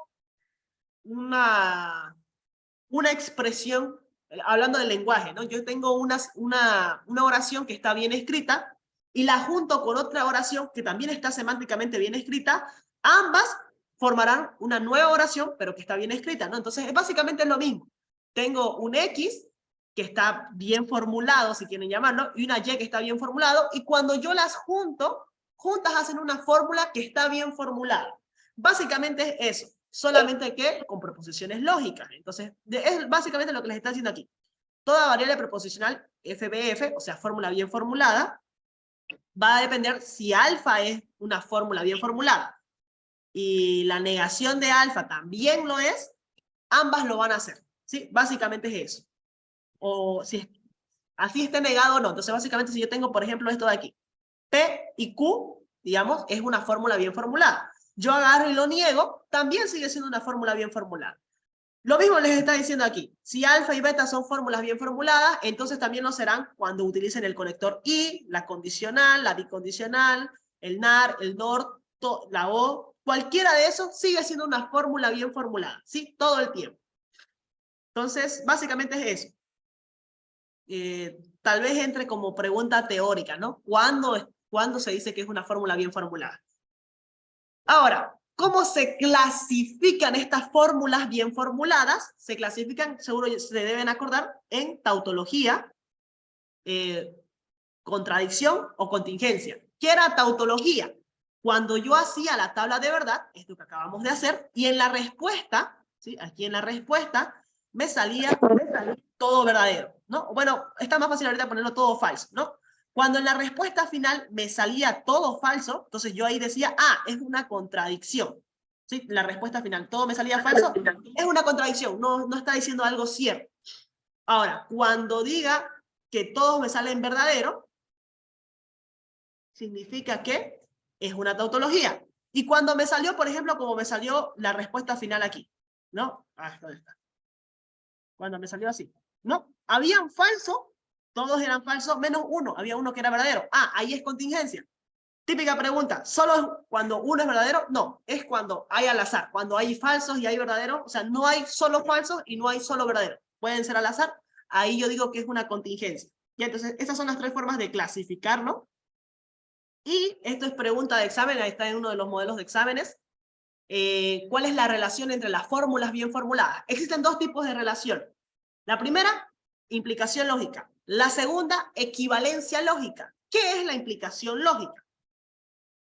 una expresión, hablando del lenguaje, ¿no? Yo tengo una oración que está bien escrita y la junto con otra oración que también está semánticamente bien escrita, ambas formarán una nueva oración, pero que está bien escrita, ¿no? Entonces, básicamente es lo mismo. Tengo un X que está bien formulado, si quieren llamarlo, y una Y que está bien formulado, y cuando yo las junto, juntas hacen una fórmula que está bien formulada. Básicamente es eso, solamente que con proposiciones lógicas. Entonces, es básicamente lo que les está diciendo aquí. Toda variable proposicional FBF, o sea, fórmula bien formulada, va a depender si alfa es una fórmula bien formulada y la negación de alfa también lo es, ambas lo van a hacer. ¿Sí? Básicamente es eso. O si así esté negado o no. Entonces, básicamente, si yo tengo, por ejemplo, esto de aquí, P y Q, digamos, es una fórmula bien formulada. Yo agarro y lo niego, también sigue siendo una fórmula bien formulada. Lo mismo les está diciendo aquí. Si alfa y beta son fórmulas bien formuladas, entonces también lo serán cuando utilicen el conector y, la condicional, la bicondicional, el NAR, el NOR, la O. Cualquiera de esos sigue siendo una fórmula bien formulada, ¿sí? Todo el tiempo. Entonces, básicamente es eso. Tal vez entre como pregunta teórica, ¿no? ¿Cuándo se dice que es una fórmula bien formulada? Ahora, ¿cómo se clasifican estas fórmulas bien formuladas? Se clasifican, seguro se deben acordar, en tautología, contradicción o contingencia. ¿Qué era tautología? Cuando yo hacía la tabla de verdad, esto que acabamos de hacer, y en la respuesta, ¿sí? Aquí en la respuesta, me salía todo verdadero, ¿no? Bueno, está más fácil ahorita ponerlo todo falso, ¿no? Cuando en la respuesta final me salía todo falso, entonces yo ahí decía, ah, es una contradicción. ¿Sí? La respuesta final, todo me salía falso, es una contradicción, no está diciendo algo cierto. Ahora, cuando diga que todos me salen verdadero, significa que es una tautología. Y cuando me salió, por ejemplo, como me salió la respuesta final aquí, ¿no? Ah, ¿dónde está? Cuando me salió así, ¿no? Habían falso, todos eran falsos, menos uno, había uno que era verdadero. Ah, ahí es contingencia. Típica pregunta, ¿solo cuando uno es verdadero? No, es cuando hay al azar, cuando hay falsos y hay verdaderos, o sea, no hay solo falsos y no hay solo verdaderos. Pueden ser al azar, ahí yo digo que es una contingencia. Y entonces, esas son las tres formas de clasificar, ¿no? Y esto es pregunta de examen, ahí está en uno de los modelos de exámenes. ¿Cuál es la relación entre las fórmulas bien formuladas? Existen dos tipos de relación. La primera, implicación lógica. La segunda, equivalencia lógica. ¿Qué es la implicación lógica?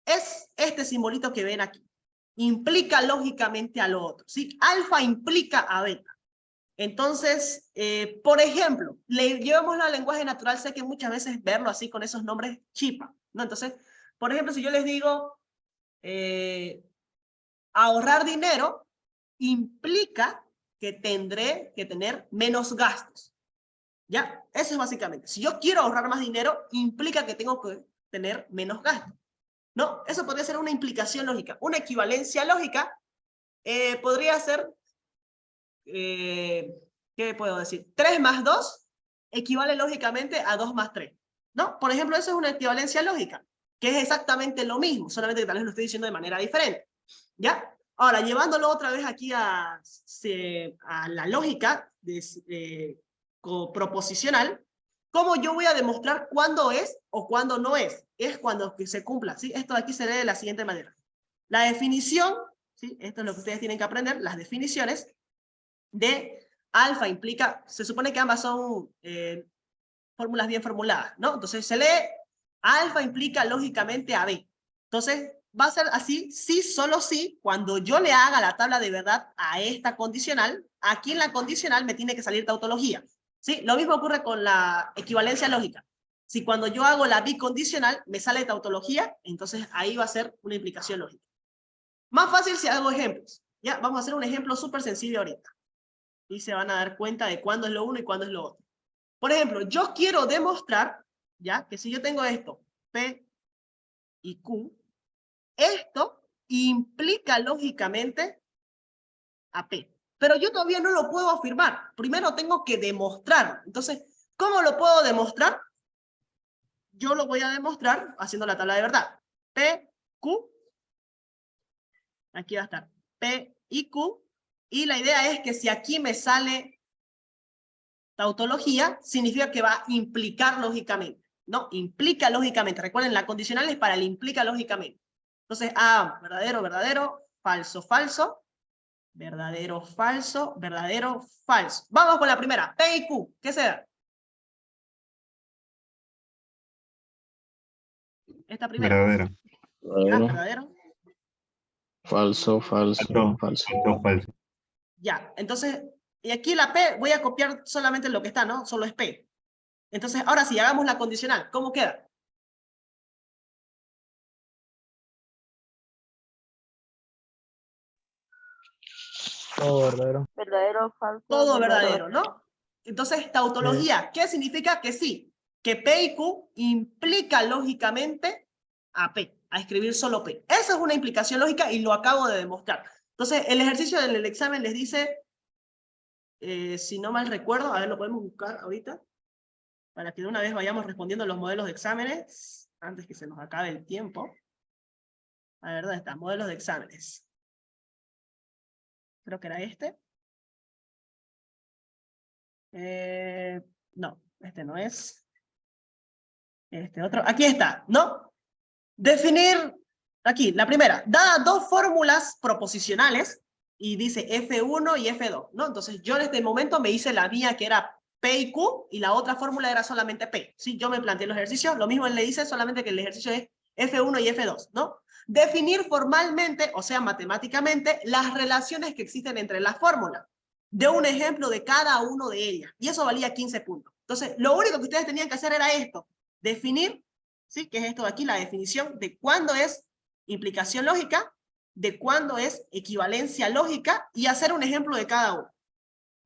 Es este simbolito que ven aquí. Implica lógicamente a lo otro, ¿sí? Alfa implica a beta. Entonces, por ejemplo, llevémoslo al lenguaje natural, sé que muchas veces verlo así con esos nombres chipa, ¿no? Entonces, por ejemplo, si yo les digo, ahorrar dinero implica que tendré que tener menos gastos. ¿Ya? Eso es básicamente. Si yo quiero ahorrar más dinero, implica que tengo que tener menos gastos. ¿No? Eso podría ser una implicación lógica. Una equivalencia lógica podría ser, ¿qué puedo decir? 3 más 2 equivale lógicamente a 2 más 3. ¿No? Por ejemplo, eso es una equivalencia lógica, que es exactamente lo mismo, solamente que tal vez lo estoy diciendo de manera diferente. ¿Ya? Ahora, llevándolo otra vez aquí a la lógica proposicional, ¿cómo yo voy a demostrar cuándo es o cuándo no es? Es cuando se cumpla, ¿sí? Esto de aquí se lee de la siguiente manera. La definición, ¿sí? Esto es lo que ustedes tienen que aprender, las definiciones de alfa implica, se supone que ambas son fórmulas bien formuladas, ¿no? Entonces se lee, alfa implica lógicamente a B. Entonces va a ser así, sí, solo sí, cuando yo le haga la tabla de verdad a esta condicional, aquí en la condicional me tiene que salir tautología. ¿Sí? Lo mismo ocurre con la equivalencia lógica. Si cuando yo hago la bicondicional me sale tautología, entonces ahí va a ser una implicación lógica. Más fácil si hago ejemplos. ¿Ya? Vamos a hacer un ejemplo súper sencillo ahorita. Y se van a dar cuenta de cuándo es lo uno y cuándo es lo otro. Por ejemplo, yo quiero demostrar, ¿ya? Que si yo tengo esto, P y Q, esto implica lógicamente a P. Pero yo todavía no lo puedo afirmar. Primero tengo que demostrar. Entonces, ¿cómo lo puedo demostrar? Yo lo voy a demostrar haciendo la tabla de verdad. P, Q. Aquí va a estar. P y Q. Y la idea es que si aquí me sale tautología, significa que va a implicar lógicamente. No, implica lógicamente. Recuerden, la condicional es para el implica lógicamente. Entonces, A, verdadero, verdadero, falso, falso. Verdadero, falso, verdadero, falso. Vamos con la primera. P y Q. ¿Qué será? Esta primera. Verdadero. ¿Ya? Verdadero. Verdadero. Falso, falso, Falso. falso. Falso, falso. Ya. Entonces, y aquí la P voy a copiar solamente lo que está, ¿no? Solo es P. Entonces, ahora sí, hagamos la condicional. ¿Cómo queda? Todo verdadero. Verdadero, falso, Todo verdadero. verdadero, ¿no? Entonces, tautología, ¿qué significa? Que sí, que P y Q implica lógicamente a P, a escribir solo P. Esa es una implicación lógica y lo acabo de demostrar. Entonces, el ejercicio del examen les dice, si no mal recuerdo, a ver, lo podemos buscar ahorita, para que de una vez vayamos respondiendo los modelos de exámenes, antes que se nos acabe el tiempo. A ver, ¿dónde está? Modelos de exámenes. Creo que era este. No, este no es. Este otro. Aquí está, ¿no? Definir, aquí, la primera. Da dos fórmulas proposicionales y dice F1 y F2, ¿no? Entonces yo en este momento me hice la mía que era P y Q y la otra fórmula era solamente P. ¿Sí? Yo me planteé los ejercicios, lo mismo él le dice, solamente que el ejercicio es F1 y F2, ¿no? Definir formalmente, o sea, matemáticamente, las relaciones que existen entre las fórmulas. De un ejemplo de cada uno de ellas. Y eso valía 15 puntos. Entonces, lo único que ustedes tenían que hacer era esto. Definir, ¿sí? Que es esto de aquí, la definición de cuándo es implicación lógica, de cuándo es equivalencia lógica, y hacer un ejemplo de cada uno.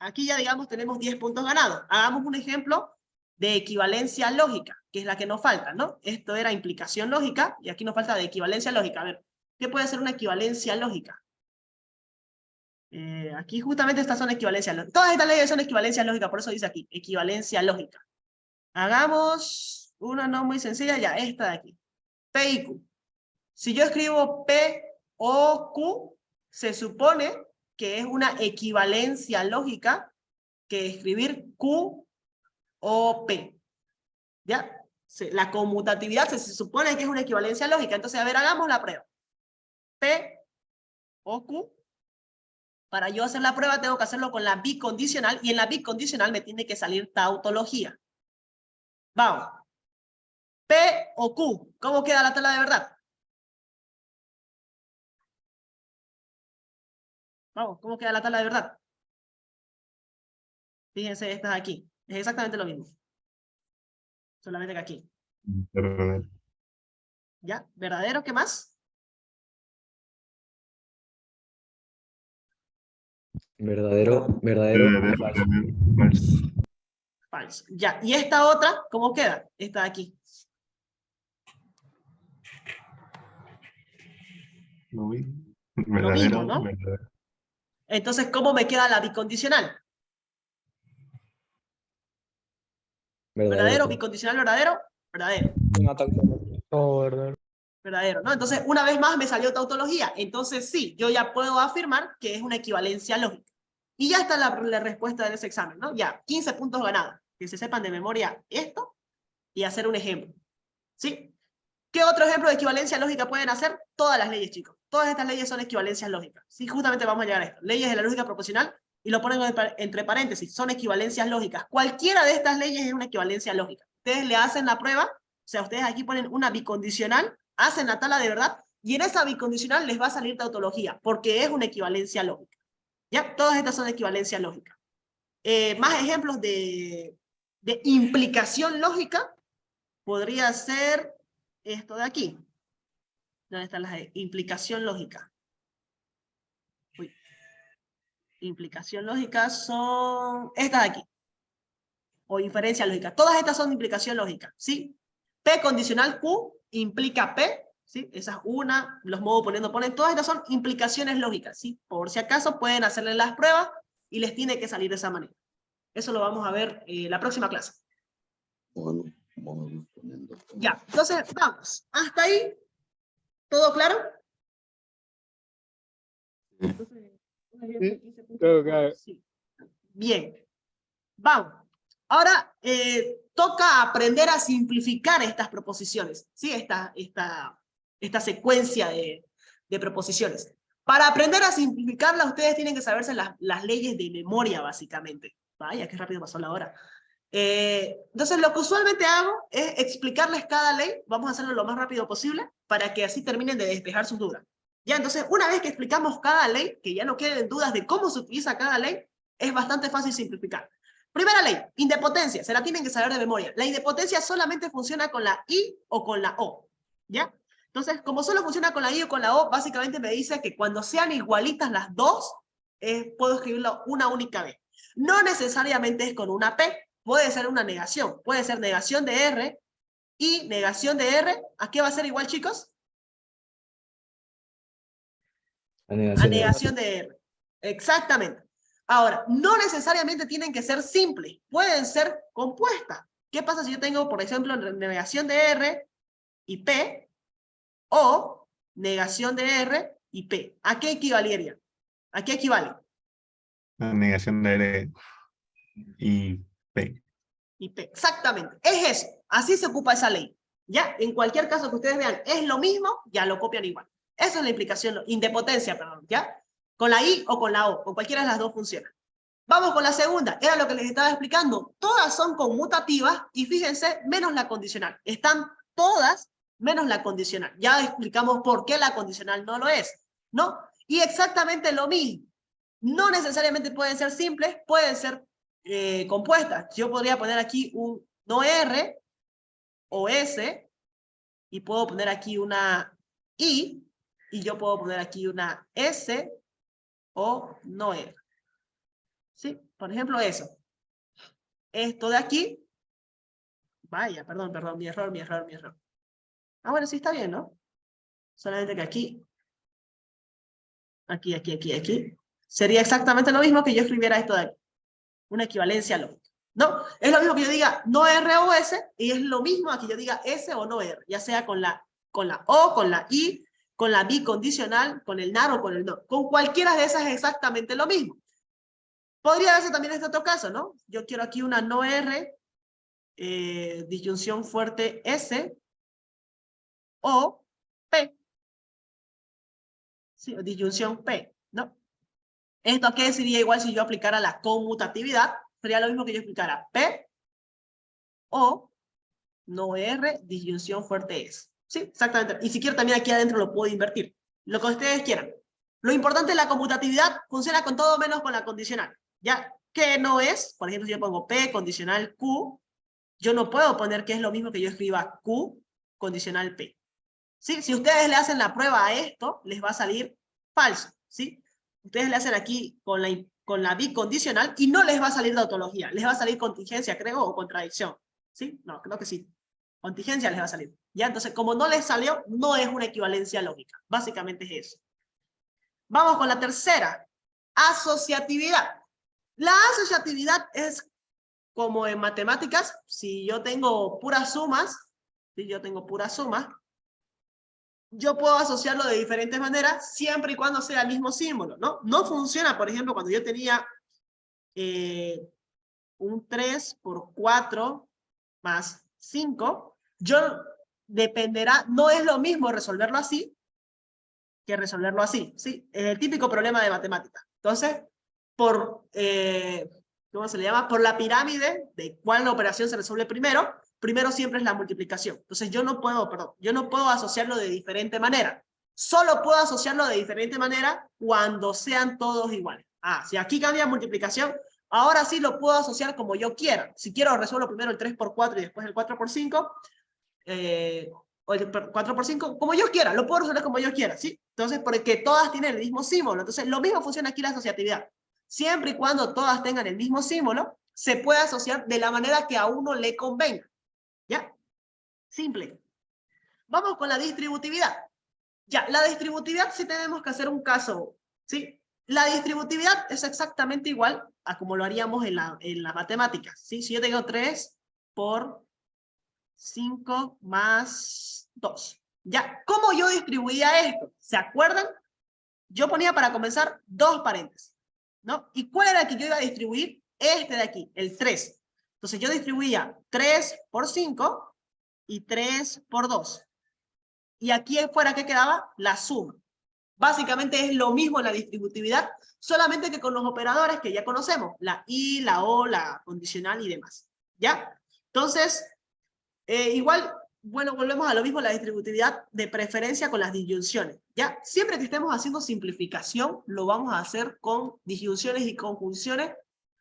Aquí ya, digamos, tenemos 10 puntos ganados. Hagamos un ejemplo de equivalencia lógica, que es la que nos falta, ¿no? Esto era implicación lógica, y aquí nos falta de equivalencia lógica. A ver, ¿qué puede ser una equivalencia lógica? Aquí justamente estas son equivalencias lógicas. Todas estas leyes son equivalencias lógicas, por eso dice aquí, equivalencia lógica. Hagamos una no muy sencilla, ya, esta de aquí. P y Q. Si yo escribo P o Q, se supone que es una equivalencia lógica que escribir Q o P. ¿Ya? La conmutatividad se supone que es una equivalencia lógica. Entonces, a ver, hagamos la prueba. P o Q. Para yo hacer la prueba tengo que hacerlo con la bicondicional y en la bicondicional me tiene que salir tautología. Vamos. P o Q. ¿Cómo queda la tabla de verdad? Vamos, ¿cómo queda la tabla de verdad? Fíjense, estas aquí. Es exactamente lo mismo. Solamente que aquí. Verdadero. ¿Ya? ¿Verdadero? ¿Qué más? Verdadero, verdadero, falso. Falso. Falso. Ya, y esta otra, ¿cómo queda? Esta de aquí. Verdadero, ¿no? verdadero. Entonces, ¿cómo me queda la bicondicional? ¿Verdadero, bicondicional, verdadero? Verdadero. Todo verdadero. Verdadero, ¿no? Entonces, una vez más me salió tautología. Entonces, sí, yo ya puedo afirmar que es una equivalencia lógica. Y ya está la respuesta de ese examen, ¿no? Ya, 15 puntos ganados. Que se sepan de memoria esto y hacer un ejemplo. ¿Sí? ¿Qué otro ejemplo de equivalencia lógica pueden hacer? Todas las leyes, chicos. Todas estas leyes son equivalencias lógicas. Sí, justamente vamos a llegar a esto. Leyes de la lógica proposicional y lo ponen entre paréntesis. Son equivalencias lógicas. Cualquiera de estas leyes es una equivalencia lógica. Ustedes le hacen la prueba, o sea, ustedes aquí ponen una bicondicional, hacen la tabla de verdad, y en esa bicondicional les va a salir tautología, porque es una equivalencia lógica. ¿Ya? Todas estas son equivalencias lógicas. Más ejemplos de implicación lógica podría ser esto de aquí. ¿Dónde están las implicación lógica? Uy. Implicación lógica son estas de aquí. O inferencia lógica. Todas estas son implicación lógica, ¿sí? P condicional Q implica P, ¿sí? Esa es una, los modos poniendo ponen. Todas estas son implicaciones lógicas, ¿sí? Por si acaso pueden hacerle las pruebas y les tiene que salir de esa manera. Eso lo vamos a ver la próxima clase. Ya, entonces vamos. Hasta ahí, ¿todo claro? Sí. Bien. Vamos. Ahora toca aprender a simplificar estas proposiciones, ¿sí? Esta secuencia de proposiciones. Para aprender a simplificarla, ustedes tienen que saberse las leyes de memoria, básicamente. Vaya, qué rápido pasó la hora. Entonces, lo que usualmente hago es explicarles cada ley. Vamos a hacerlo lo más rápido posible para que así terminen de despejar sus dudas. Ya, entonces, una vez que explicamos cada ley, que ya no queden dudas de cómo se utiliza cada ley, es bastante fácil simplificar. Primera ley, indepotencia, se la tienen que saber de memoria. La indepotencia solamente funciona con la I o con la O, ¿ya? Entonces, como solo funciona con la I o con la O, básicamente me dice que cuando sean igualitas las dos, puedo escribirlo una única vez. No necesariamente es con una P, puede ser una negación. Puede ser negación de R y negación de R, ¿a qué va a ser igual, chicos? A negación de R. Exactamente. Ahora, no necesariamente tienen que ser simples, pueden ser compuestas. ¿Qué pasa si yo tengo, por ejemplo, negación de R y P o negación de R y P? ¿A qué equivalería? ¿A qué equivale? La negación de R y P. Y P. Exactamente. Es eso. Así se ocupa esa ley. ¿Ya? En cualquier caso que ustedes vean, es lo mismo, ya lo copian igual. Esa es la implicación, indepotencia, perdón, ¿ya? Con la I o con la O, con cualquiera de las dos funciona. Vamos con la segunda, era lo que les estaba explicando. Todas son conmutativas y fíjense, menos la condicional. Están todas menos la condicional. Ya explicamos por qué la condicional no lo es, ¿no? Y exactamente lo mismo. No necesariamente pueden ser simples, pueden ser compuestas. Yo podría poner aquí un no R o S y puedo poner aquí una I y yo puedo poner aquí una S o no R. ¿Sí? Por ejemplo, eso. Esto de aquí. Vaya, perdón, mi error. Ah, bueno, sí está bien, ¿no? Solamente que aquí. Aquí. Sería exactamente lo mismo que yo escribiera esto de aquí. Una equivalencia lógica. ¿No? Es lo mismo que yo diga no R o S, y es lo mismo a que yo diga S o no R, ya sea con la O, con la I, con la bicondicional, con el NAR o con el NOR. Con cualquiera de esas es exactamente lo mismo. Podría darse también este otro caso, ¿no? Yo quiero aquí una no R, disyunción fuerte S, o P. Sí, o disyunción P, ¿no? ¿Esto qué sería igual si yo aplicara la conmutatividad? Sería lo mismo que yo explicara P o no R, disyunción fuerte S. Sí, exactamente. Y si quiero también aquí adentro lo puedo invertir. Lo que ustedes quieran. Lo importante es la conmutatividad, funciona con todo menos con la condicional. ¿Ya? ¿Qué no es? Por ejemplo, si yo pongo P condicional Q, yo no puedo poner que es lo mismo que yo escriba Q condicional P. ¿Sí? Si ustedes le hacen la prueba a esto, les va a salir falso. ¿Sí? Ustedes le hacen aquí con con la bicondicional y no les va a salir tautología, les va a salir contingencia, creo, o contradicción. ¿Sí? No, creo que sí. Contingencia les va a salir. ¿Ya? Entonces, como no les salió, no es una equivalencia lógica. Básicamente es eso. Vamos con la tercera. Asociatividad. La asociatividad es como en matemáticas, si yo tengo puras sumas, yo puedo asociarlo de diferentes maneras, siempre y cuando sea el mismo símbolo, ¿no? No funciona, por ejemplo, cuando yo tenía un 3 por 4 más 5, dependerá, no es lo mismo resolverlo así que resolverlo así, ¿sí? Es el típico problema de matemáticas. Entonces, ¿cómo se le llama? Por la pirámide de cuál operación se resuelve primero, primero siempre es la multiplicación. Entonces yo no puedo asociarlo de diferente manera. Solo puedo asociarlo de diferente manera cuando sean todos iguales. Si aquí cambia multiplicación, ahora sí lo puedo asociar como yo quiera. Si quiero resuelvo primero el 3 por 4 y después el 4 por 5, o el 4 por 5, como yo quiera, lo puedo resolver como yo quiera, ¿sí? Entonces, porque todas tienen el mismo símbolo. Entonces, lo mismo funciona aquí la asociatividad. Siempre y cuando todas tengan el mismo símbolo, se puede asociar de la manera que a uno le convenga. ¿Ya? Simple. Vamos con la distributividad. Ya, la distributividad sí tenemos que hacer un caso, ¿sí? La distributividad es exactamente igual a como lo haríamos en la matemática, ¿sí? Si yo tengo 3 por 5 más 2. Ya, ¿cómo yo distribuía esto? ¿Se acuerdan? Yo ponía para comenzar 2 paréntesis, ¿no? ¿Y cuál era el que yo iba a distribuir? Este de aquí, el 3. Entonces yo distribuía 3 por 5 y 3 por 2. Y aquí afuera, ¿qué quedaba? La suma. Básicamente es lo mismo en la distributividad, solamente que con los operadores que ya conocemos, la y, la o, la condicional y demás. ¿Ya? Entonces, igual, bueno, volvemos a lo mismo, la distributividad de preferencia con las disyunciones. ¿Ya? Siempre que estemos haciendo simplificación, lo vamos a hacer con disyunciones y conjunciones.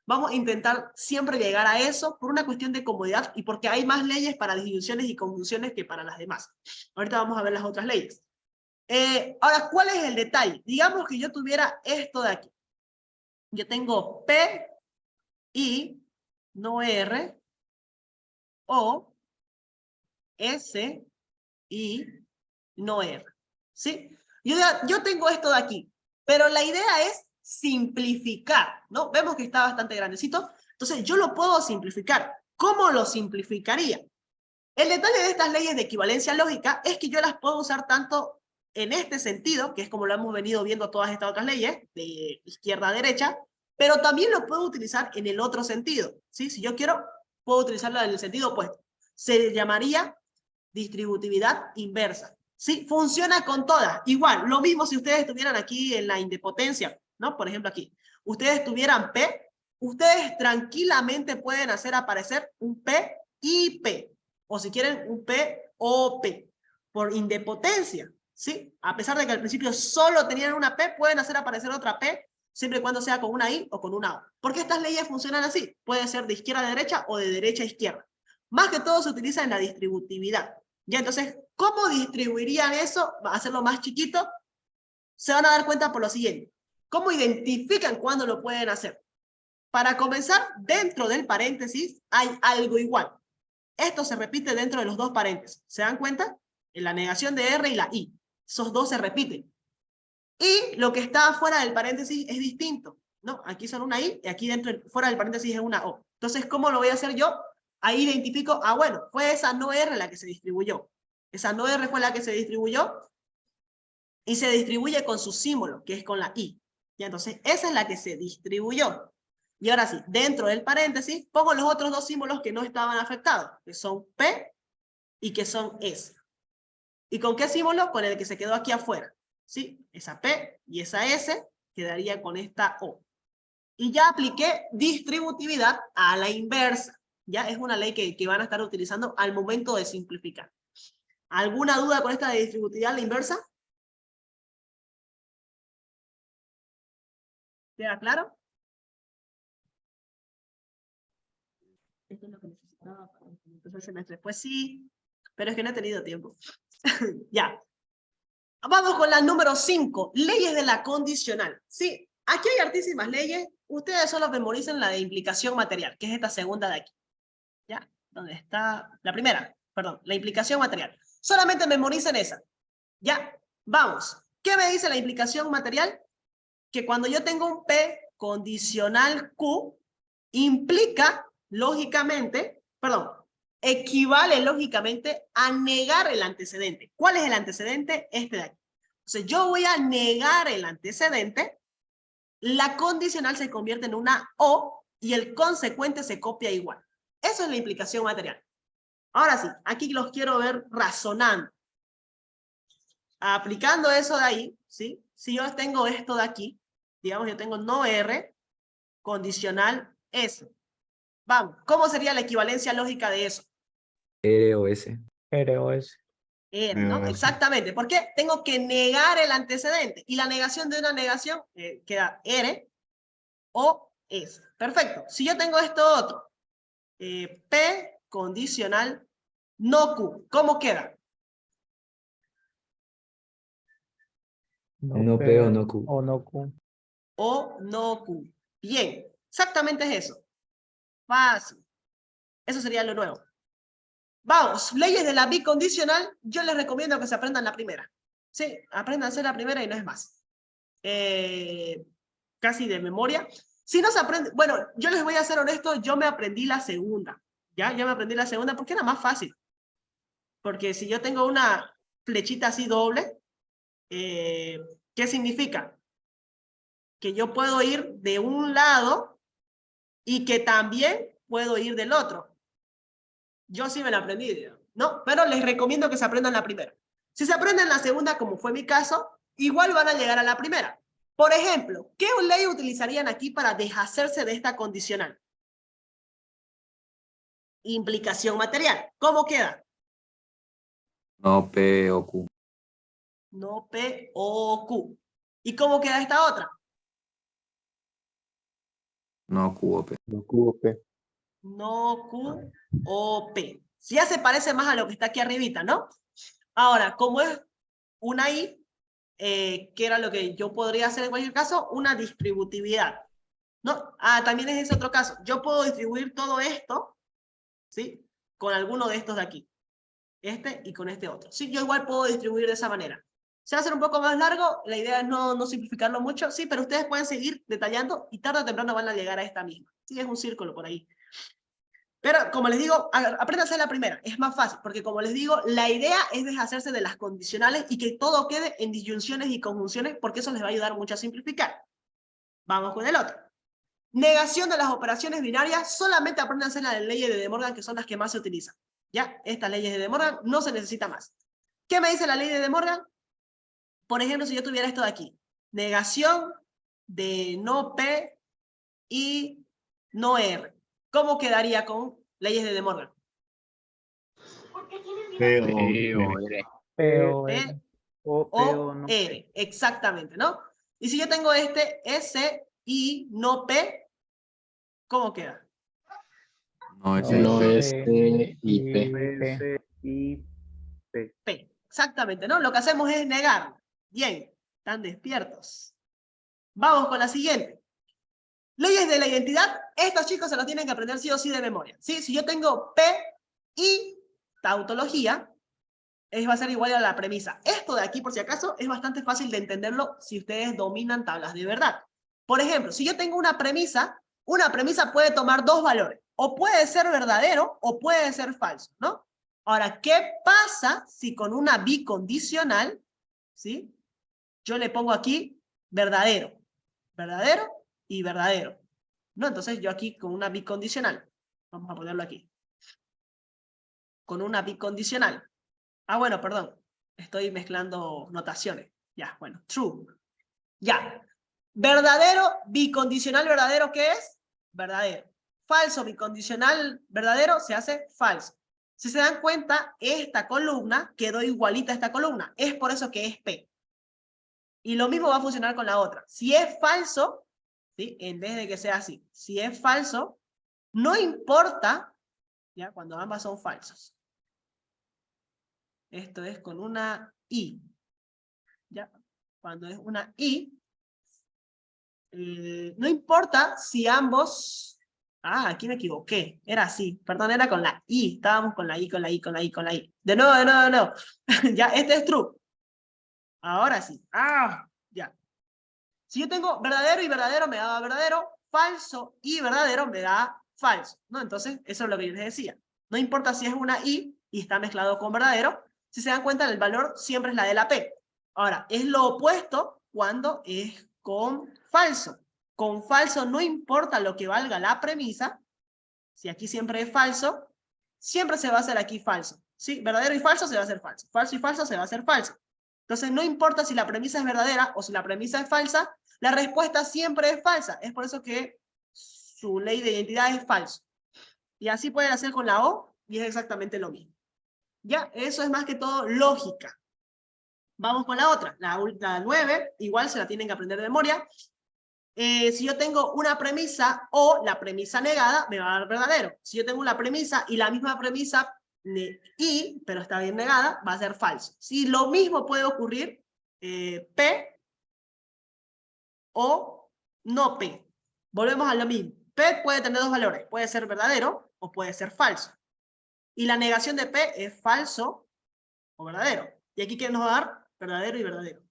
Vamos a intentar siempre llegar a eso por una cuestión de comodidad y porque hay más leyes para disyunciones y conjunciones que para las demás. Ahorita vamos a ver las otras leyes. Ahora, ¿cuál es el detalle? Digamos que yo tuviera esto de aquí. Yo tengo P, I, no R, O, S, I, no R. ¿Sí? Yo tengo esto de aquí, pero la idea es simplificar, ¿no? Vemos que está bastante grandecito, entonces yo lo puedo simplificar. ¿Cómo lo simplificaría? El detalle de estas leyes de equivalencia lógica es que yo las puedo usar tanto en este sentido, que es como lo hemos venido viendo todas estas otras leyes, de izquierda a derecha, pero también lo puedo utilizar en el otro sentido, ¿sí? Si yo quiero, puedo utilizarlo en el sentido opuesto. Se llamaría distributividad inversa. ¿Sí? Funciona con todas. Igual, lo mismo si ustedes estuvieran aquí en la indepotencia, ¿no? Por ejemplo aquí. Ustedes tuvieran P, ustedes tranquilamente pueden hacer aparecer un P y P. O si quieren, un P o P. Por indepotencia, ¿sí? A pesar de que al principio solo tenían una P, pueden hacer aparecer otra P, siempre y cuando sea con una I o con una O. ¿Por qué estas leyes funcionan así? Puede ser de izquierda a derecha o de derecha a izquierda. Más que todo se utiliza en la distributividad. Ya, entonces, ¿cómo distribuirían eso? Va a hacerlo más chiquito. Se van a dar cuenta por lo siguiente. ¿Cómo identifican cuándo lo pueden hacer? Para comenzar, dentro del paréntesis hay algo igual. Esto se repite dentro de los dos paréntesis. ¿Se dan cuenta? En la negación de R y la I. Esos dos se repiten. Y lo que está fuera del paréntesis es distinto, ¿no? Aquí son una I y aquí dentro, fuera del paréntesis es una O. Entonces, ¿cómo lo voy a hacer yo? Ahí identifico, bueno, fue esa no R la que se distribuyó. Esa no R fue la que se distribuyó y se distribuye con su símbolo, que es con la I. Y entonces, esa es la que se distribuyó. Y ahora sí, dentro del paréntesis, pongo los otros dos símbolos que no estaban afectados, que son P y que son S. ¿Y con qué símbolo? Con el que se quedó aquí afuera. ¿Sí? Esa P y esa S quedaría con esta O. Y ya apliqué distributividad a la inversa. Ya es una ley que van a estar utilizando al momento de simplificar. ¿Alguna duda con esta de distributividad a la inversa? ¿Queda claro? Esto es lo que necesitaba para empezar el semestre. Pues sí, pero es que no he tenido tiempo. Ya. Vamos con la número 5, leyes de la condicional. Sí, aquí hay hartísimas leyes, ustedes solo memoricen la de implicación material, que es esta segunda de aquí. ¿Ya? ¿Dónde está? La primera, perdón, la implicación material. Solamente memoricen esa. Ya, vamos. ¿Qué me dice la implicación material? Que cuando yo tengo un P condicional Q, implica lógicamente, perdón, equivale lógicamente a negar el antecedente. ¿Cuál es el antecedente? Este de aquí. Entonces yo voy a negar el antecedente, la condicional se convierte en una O y el consecuente se copia igual. Eso es la implicación material. Ahora sí, aquí los quiero ver razonando. Aplicando eso de ahí, ¿sí? Si yo tengo esto de aquí, digamos yo tengo no R, condicional S. Vamos, ¿cómo sería la equivalencia lógica de eso? R o S. ROS. R, ¿no? S. Exactamente. ¿Por qué? Tengo que negar el antecedente. Y la negación de una negación queda R o S. Perfecto. Si yo tengo esto otro, P condicional no Q, ¿cómo queda? No P o no Q. O no Q. O no Q. Bien, exactamente es eso. Fácil. Eso sería lo nuevo. Vamos, leyes de la bicondicional, yo les recomiendo que se aprendan la primera. Sí, aprendan a hacer la primera y no es más. Casi de memoria. Si no se aprende, bueno, yo les voy a ser honesto, yo me aprendí la segunda. Ya me aprendí la segunda porque era más fácil. Porque si yo tengo una flechita así doble, ¿qué significa? Que yo puedo ir de un lado y que también puedo ir del otro. Yo sí me la aprendí, ¿no? Pero les recomiendo que se aprendan la primera. Si se aprenden la segunda, como fue mi caso, igual van a llegar a la primera. Por ejemplo, ¿qué ley utilizarían aquí para deshacerse de esta condicional? Implicación material. ¿Cómo queda? No P o Q. No P o Q. ¿Y cómo queda esta otra? No Q o P. No Q o P. No Q o P. Si ya se parece más a lo que está aquí arribita, ¿no? Ahora, como es una I, que era lo que yo podría hacer en cualquier caso, una distributividad. ¿No? También es ese otro caso. Yo puedo distribuir todo esto, ¿sí? Con alguno de estos de aquí. Este y con este otro. Sí, yo igual puedo distribuir de esa manera. Se va a hacer un poco más largo, la idea es no simplificarlo mucho, sí, pero ustedes pueden seguir detallando y tarde o temprano van a llegar a esta misma. Sí, es un círculo por ahí. Pero como les digo, aprendan a hacer la primera, es más fácil, porque como les digo, la idea es deshacerse de las condicionales y que todo quede en disyunciones y conjunciones, porque eso les va a ayudar mucho a simplificar. Vamos con el otro. Negación de las operaciones binarias, solamente aprendan a hacer las leyes de De Morgan, que son las que más se utilizan. ¿Ya? Estas leyes de De Morgan no se necesita más. ¿Qué me dice la ley de De Morgan? Por ejemplo, si yo tuviera esto de aquí. Negación de no P y no R. ¿Cómo quedaría con leyes de De Morgan? P o P o R. R. P o P R. o R. Exactamente, ¿no? Y si yo tengo este S y no P, ¿cómo queda? No es No P. S y P. S y P. P. Exactamente, ¿no? Lo que hacemos es negar. Bien, están despiertos. Vamos con la siguiente. Leyes de la identidad. Estos chicos se los tienen que aprender sí o sí de memoria. ¿Sí? Si yo tengo P y tautología, va a ser igual a la premisa. Esto de aquí, por si acaso, es bastante fácil de entenderlo si ustedes dominan tablas de verdad. Por ejemplo, si yo tengo una premisa puede tomar dos valores. O puede ser verdadero o puede ser falso, ¿no? Ahora, ¿qué pasa si con una bicondicional, ¿sí? Yo le pongo aquí verdadero, verdadero y verdadero, ¿no? Entonces yo aquí con una bicondicional, vamos a ponerlo aquí, con una bicondicional. Bueno, perdón, estoy mezclando notaciones. Ya, bueno, true. Ya. Verdadero, bicondicional verdadero, ¿qué es? Verdadero. Falso, bicondicional verdadero, se hace falso. Si se dan cuenta, esta columna quedó igualita a esta columna. Es por eso que es P. Y lo mismo va a funcionar con la otra. Si es falso, ¿sí? En vez de que sea así, si es falso, no importa, ¿ya? Cuando ambas son falsos. Esto es con una I. ¿Ya? Cuando es una I, no importa si ambos... Ah, aquí me equivoqué. Era así. Perdón, era con la I. Estábamos con la I, con la I, con la I, con la I. De nuevo, de nuevo, de nuevo. Ya, este es true. Ahora sí. Ah, ya. Si yo tengo verdadero y verdadero, me da verdadero. Falso y verdadero me da falso, ¿no? Entonces, eso es lo que yo les decía. No importa si es una I y está mezclado con verdadero. Si se dan cuenta, el valor siempre es la de la P. Ahora, es lo opuesto cuando es con falso. Con falso no importa lo que valga la premisa. Si aquí siempre es falso, siempre se va a hacer aquí falso. ¿Sí? Verdadero y falso se va a hacer falso. Falso y falso se va a hacer falso. Entonces, no importa si la premisa es verdadera o si la premisa es falsa, la respuesta siempre es falsa. Es por eso que su ley de identidad es falso. Y así pueden hacer con la O, y es exactamente lo mismo. Ya, eso es más que todo lógica. Vamos con la otra, la 9, igual se la tienen que aprender de memoria. Si yo tengo una premisa o la premisa negada, me va a dar verdadero. Si yo tengo una premisa y la misma premisa y, pero está bien negada, va a ser falso. Si lo mismo puede ocurrir, P o no P. Volvemos a lo mismo. P puede tener dos valores, puede ser verdadero o puede ser falso. Y la negación de P es falso o verdadero. Y aquí ¿qué nos va a dar? Verdadero y verdadero.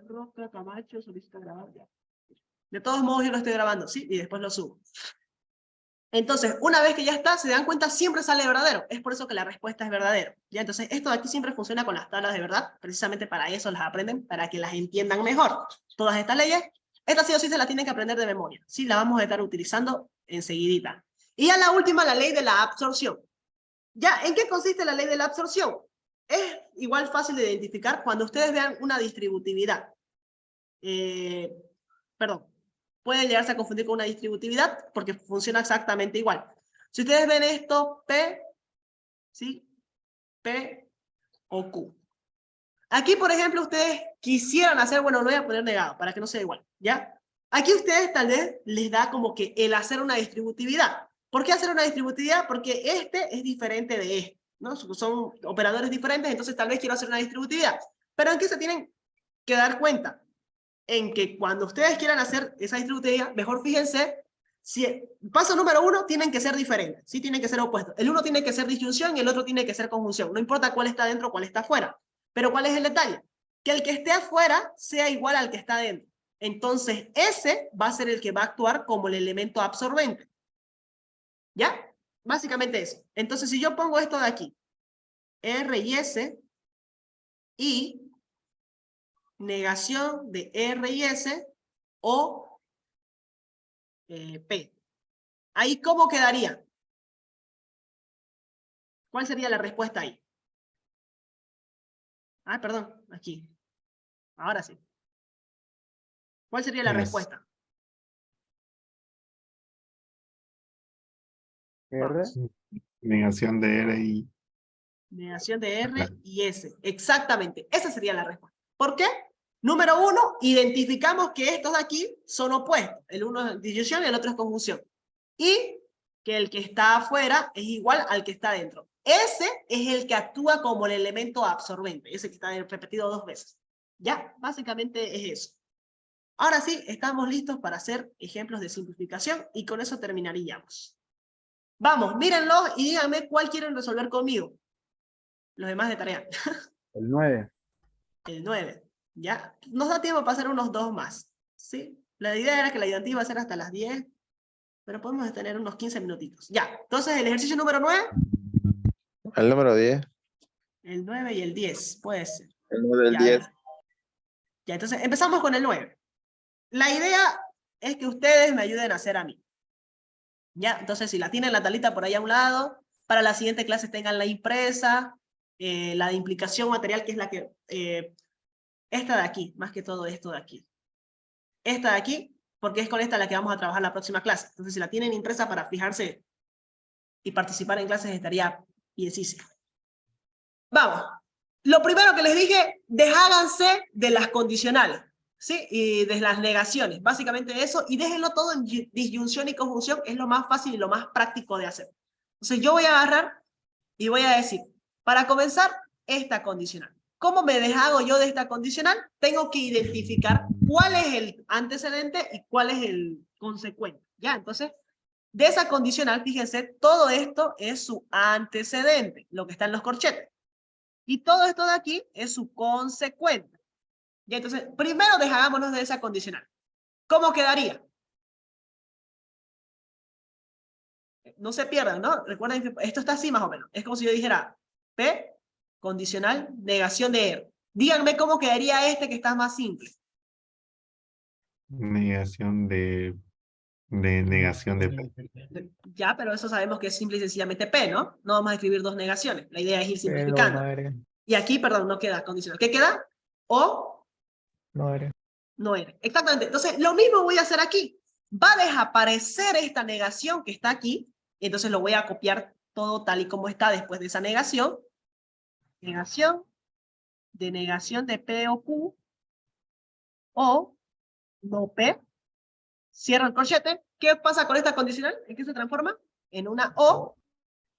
Roca, Camacho, solicita grabar ya. De todos modos yo lo estoy grabando, ¿sí? Y después lo subo. Entonces, una vez que ya está, se dan cuenta, siempre sale verdadero. Es por eso que la respuesta es verdadero. ¿Ya? Entonces, esto de aquí siempre funciona con las tablas de verdad. Precisamente para eso las aprenden, para que las entiendan mejor. Todas estas leyes, estas sí o sí se las tienen que aprender de memoria. Sí, la vamos a estar utilizando enseguidita. Y ya la última, la ley de la absorción. ¿Ya? ¿En qué consiste la ley de la absorción? Es igual fácil de identificar cuando ustedes vean una distributividad. Perdón. Puede llegarse a confundir con una distributividad porque funciona exactamente igual. Si ustedes ven esto, P, ¿sí? P o Q. Aquí, por ejemplo, ustedes quisieran hacer, bueno, lo voy a poner negado para que no sea igual, ¿ya? Aquí ustedes tal vez les da como que el hacer una distributividad. ¿Por qué hacer una distributividad? Porque este es diferente de este, ¿no? Son operadores diferentes, entonces tal vez quiero hacer una distributividad. Pero ¿en qué se tienen que dar cuenta? En que cuando ustedes quieran hacer esa distributividad, mejor fíjense, si paso número 1 tienen que ser diferentes, ¿sí? Tienen que ser opuestos. El uno tiene que ser disyunción y el otro tiene que ser conjunción. No importa cuál está dentro o cuál está afuera. Pero ¿cuál es el detalle? Que el que esté afuera sea igual al que está dentro. Entonces, ese va a ser el que va a actuar como el elemento absorbente. ¿Ya? Básicamente eso. Entonces, si yo pongo esto de aquí, R y S, y negación de R y S o P. Ahí, ¿cómo quedaría? ¿Cuál sería la respuesta ahí? Ah, perdón, aquí. Ahora sí. ¿Cuál sería la respuesta? R. Negación de R y... Negación de R y S. Exactamente. Esa sería la respuesta. ¿Por qué? Número 1, identificamos que estos de aquí son opuestos. El uno es disyunción y el otro es conjunción. Y que el que está afuera es igual al que está dentro. Ese es el que actúa como el elemento absorbente. Ese que está repetido 2 veces. Ya, básicamente es eso. Ahora sí, estamos listos para hacer ejemplos de simplificación y con eso terminaríamos. Vamos, mírenlo y díganme cuál quieren resolver conmigo. Los demás de tarea. El 9. El 9. ¿Ya? Nos da tiempo para hacer unos 2 más. ¿Sí? La idea era que la ayudantina iba a ser hasta las 10, pero podemos tener unos 15 minutitos. Ya, entonces el ejercicio número 9. El número 10. El 9 y el 10, puede ser. El número del Ya, 10. ya, entonces empezamos con el 9. La idea es que ustedes me ayuden a hacer a mí. Ya, entonces si la tienen la tablita por ahí a un lado, para la siguiente clase tengan la impresa, la de implicación material, que es la que... esta de aquí, más que todo esto de aquí. Esta de aquí, porque es con esta la que vamos a trabajar la próxima clase. Entonces si la tienen impresa para fijarse y participar en clases estaría bienísimo. Vamos. Lo primero que les dije, desháganse de las condicionales, ¿sí? Y de las negaciones, básicamente eso, y déjenlo todo en disyunción y conjunción, es lo más fácil y lo más práctico de hacer. Entonces yo voy a agarrar y voy a decir, para comenzar, esta condicional. ¿Cómo me deshago yo de esta condicional? Tengo que identificar cuál es el antecedente y cuál es el consecuente. ¿Ya? Entonces, de esa condicional, fíjense, todo esto es su antecedente, lo que está en los corchetes. Y todo esto de aquí es su consecuente. ¿Ya? Entonces, primero deshagámonos de esa condicional. ¿Cómo quedaría? No se pierdan, ¿no? Recuerden, esto está así más o menos. Es como si yo dijera P, condicional, negación de R. Díganme cómo quedaría este que está más simple. Negación de negación de P. Ya, pero eso sabemos que es simple y sencillamente P, ¿no? No vamos a escribir dos negaciones. La idea es ir Pero simplificando. no eres. Y aquí, perdón, no queda condicional. ¿Qué queda? O No eres. no eres. Exactamente. Entonces, lo mismo voy a hacer aquí. Va a desaparecer esta negación que está aquí. Y entonces lo voy a copiar todo tal y como está después de esa negación. Negación de P o Q. O no P. Cierro el corchete. ¿Qué pasa con esta condicional? ¿En qué se transforma? En una O.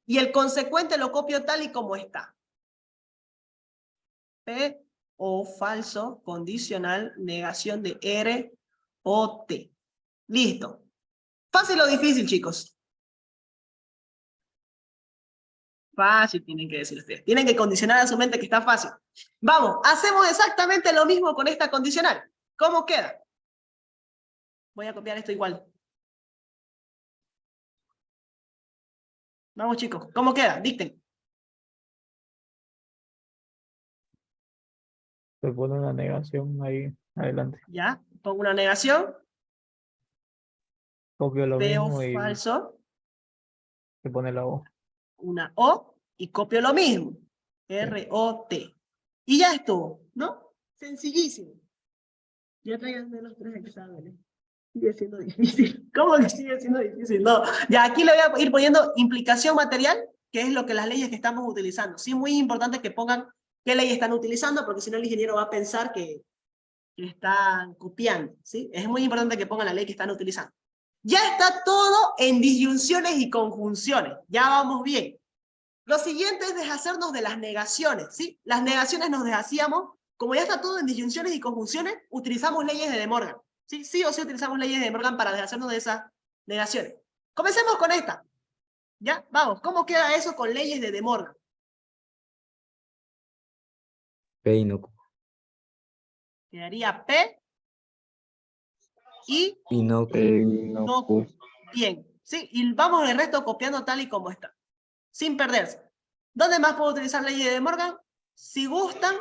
Y el consecuente lo copio tal y como está. P o falso, condicional, negación de R o T. Listo. ¿Fácil o difícil, chicos? Fácil, tienen que decir ustedes. Tienen que condicionar a su mente que está fácil. Vamos, hacemos exactamente lo mismo con esta condicional. ¿Cómo queda? Voy a copiar esto igual. Vamos, chicos. ¿Cómo queda? Dicten. Se pone una negación ahí adelante. Ya. Pongo una negación. Copio lo P o mismo y falso. se pone la O. Una O y copio lo mismo. R-O-T. Y ya estuvo, ¿no? Sencillísimo. Ya traigan los 3 exámenes. Sigue siendo difícil. ¿Cómo que sigue siendo difícil? No. Ya aquí le voy a ir poniendo implicación material, que es lo que las leyes que estamos utilizando. Sí, muy importante que pongan qué leyes están utilizando, porque si no el ingeniero va a pensar que están copiando. ¿Sí? Es muy importante que pongan la ley que están utilizando. Ya está todo en disyunciones y conjunciones. Ya vamos bien. Lo siguiente es deshacernos de las negaciones, ¿sí? Las negaciones nos deshacíamos, como ya está todo en disyunciones y conjunciones, utilizamos leyes de De Morgan, ¿sí? Sí o sí utilizamos leyes de De Morgan para deshacernos de esas negaciones. Comencemos con esta, ¿ya? Vamos, ¿cómo queda eso con leyes de De Morgan? P y no Q. Quedaría P y Y no Q. no Q. Bien, ¿sí? Y vamos el resto copiando tal y como está, sin perderse. ¿Dónde más puedo utilizar leyes de De Morgan? Si gustan,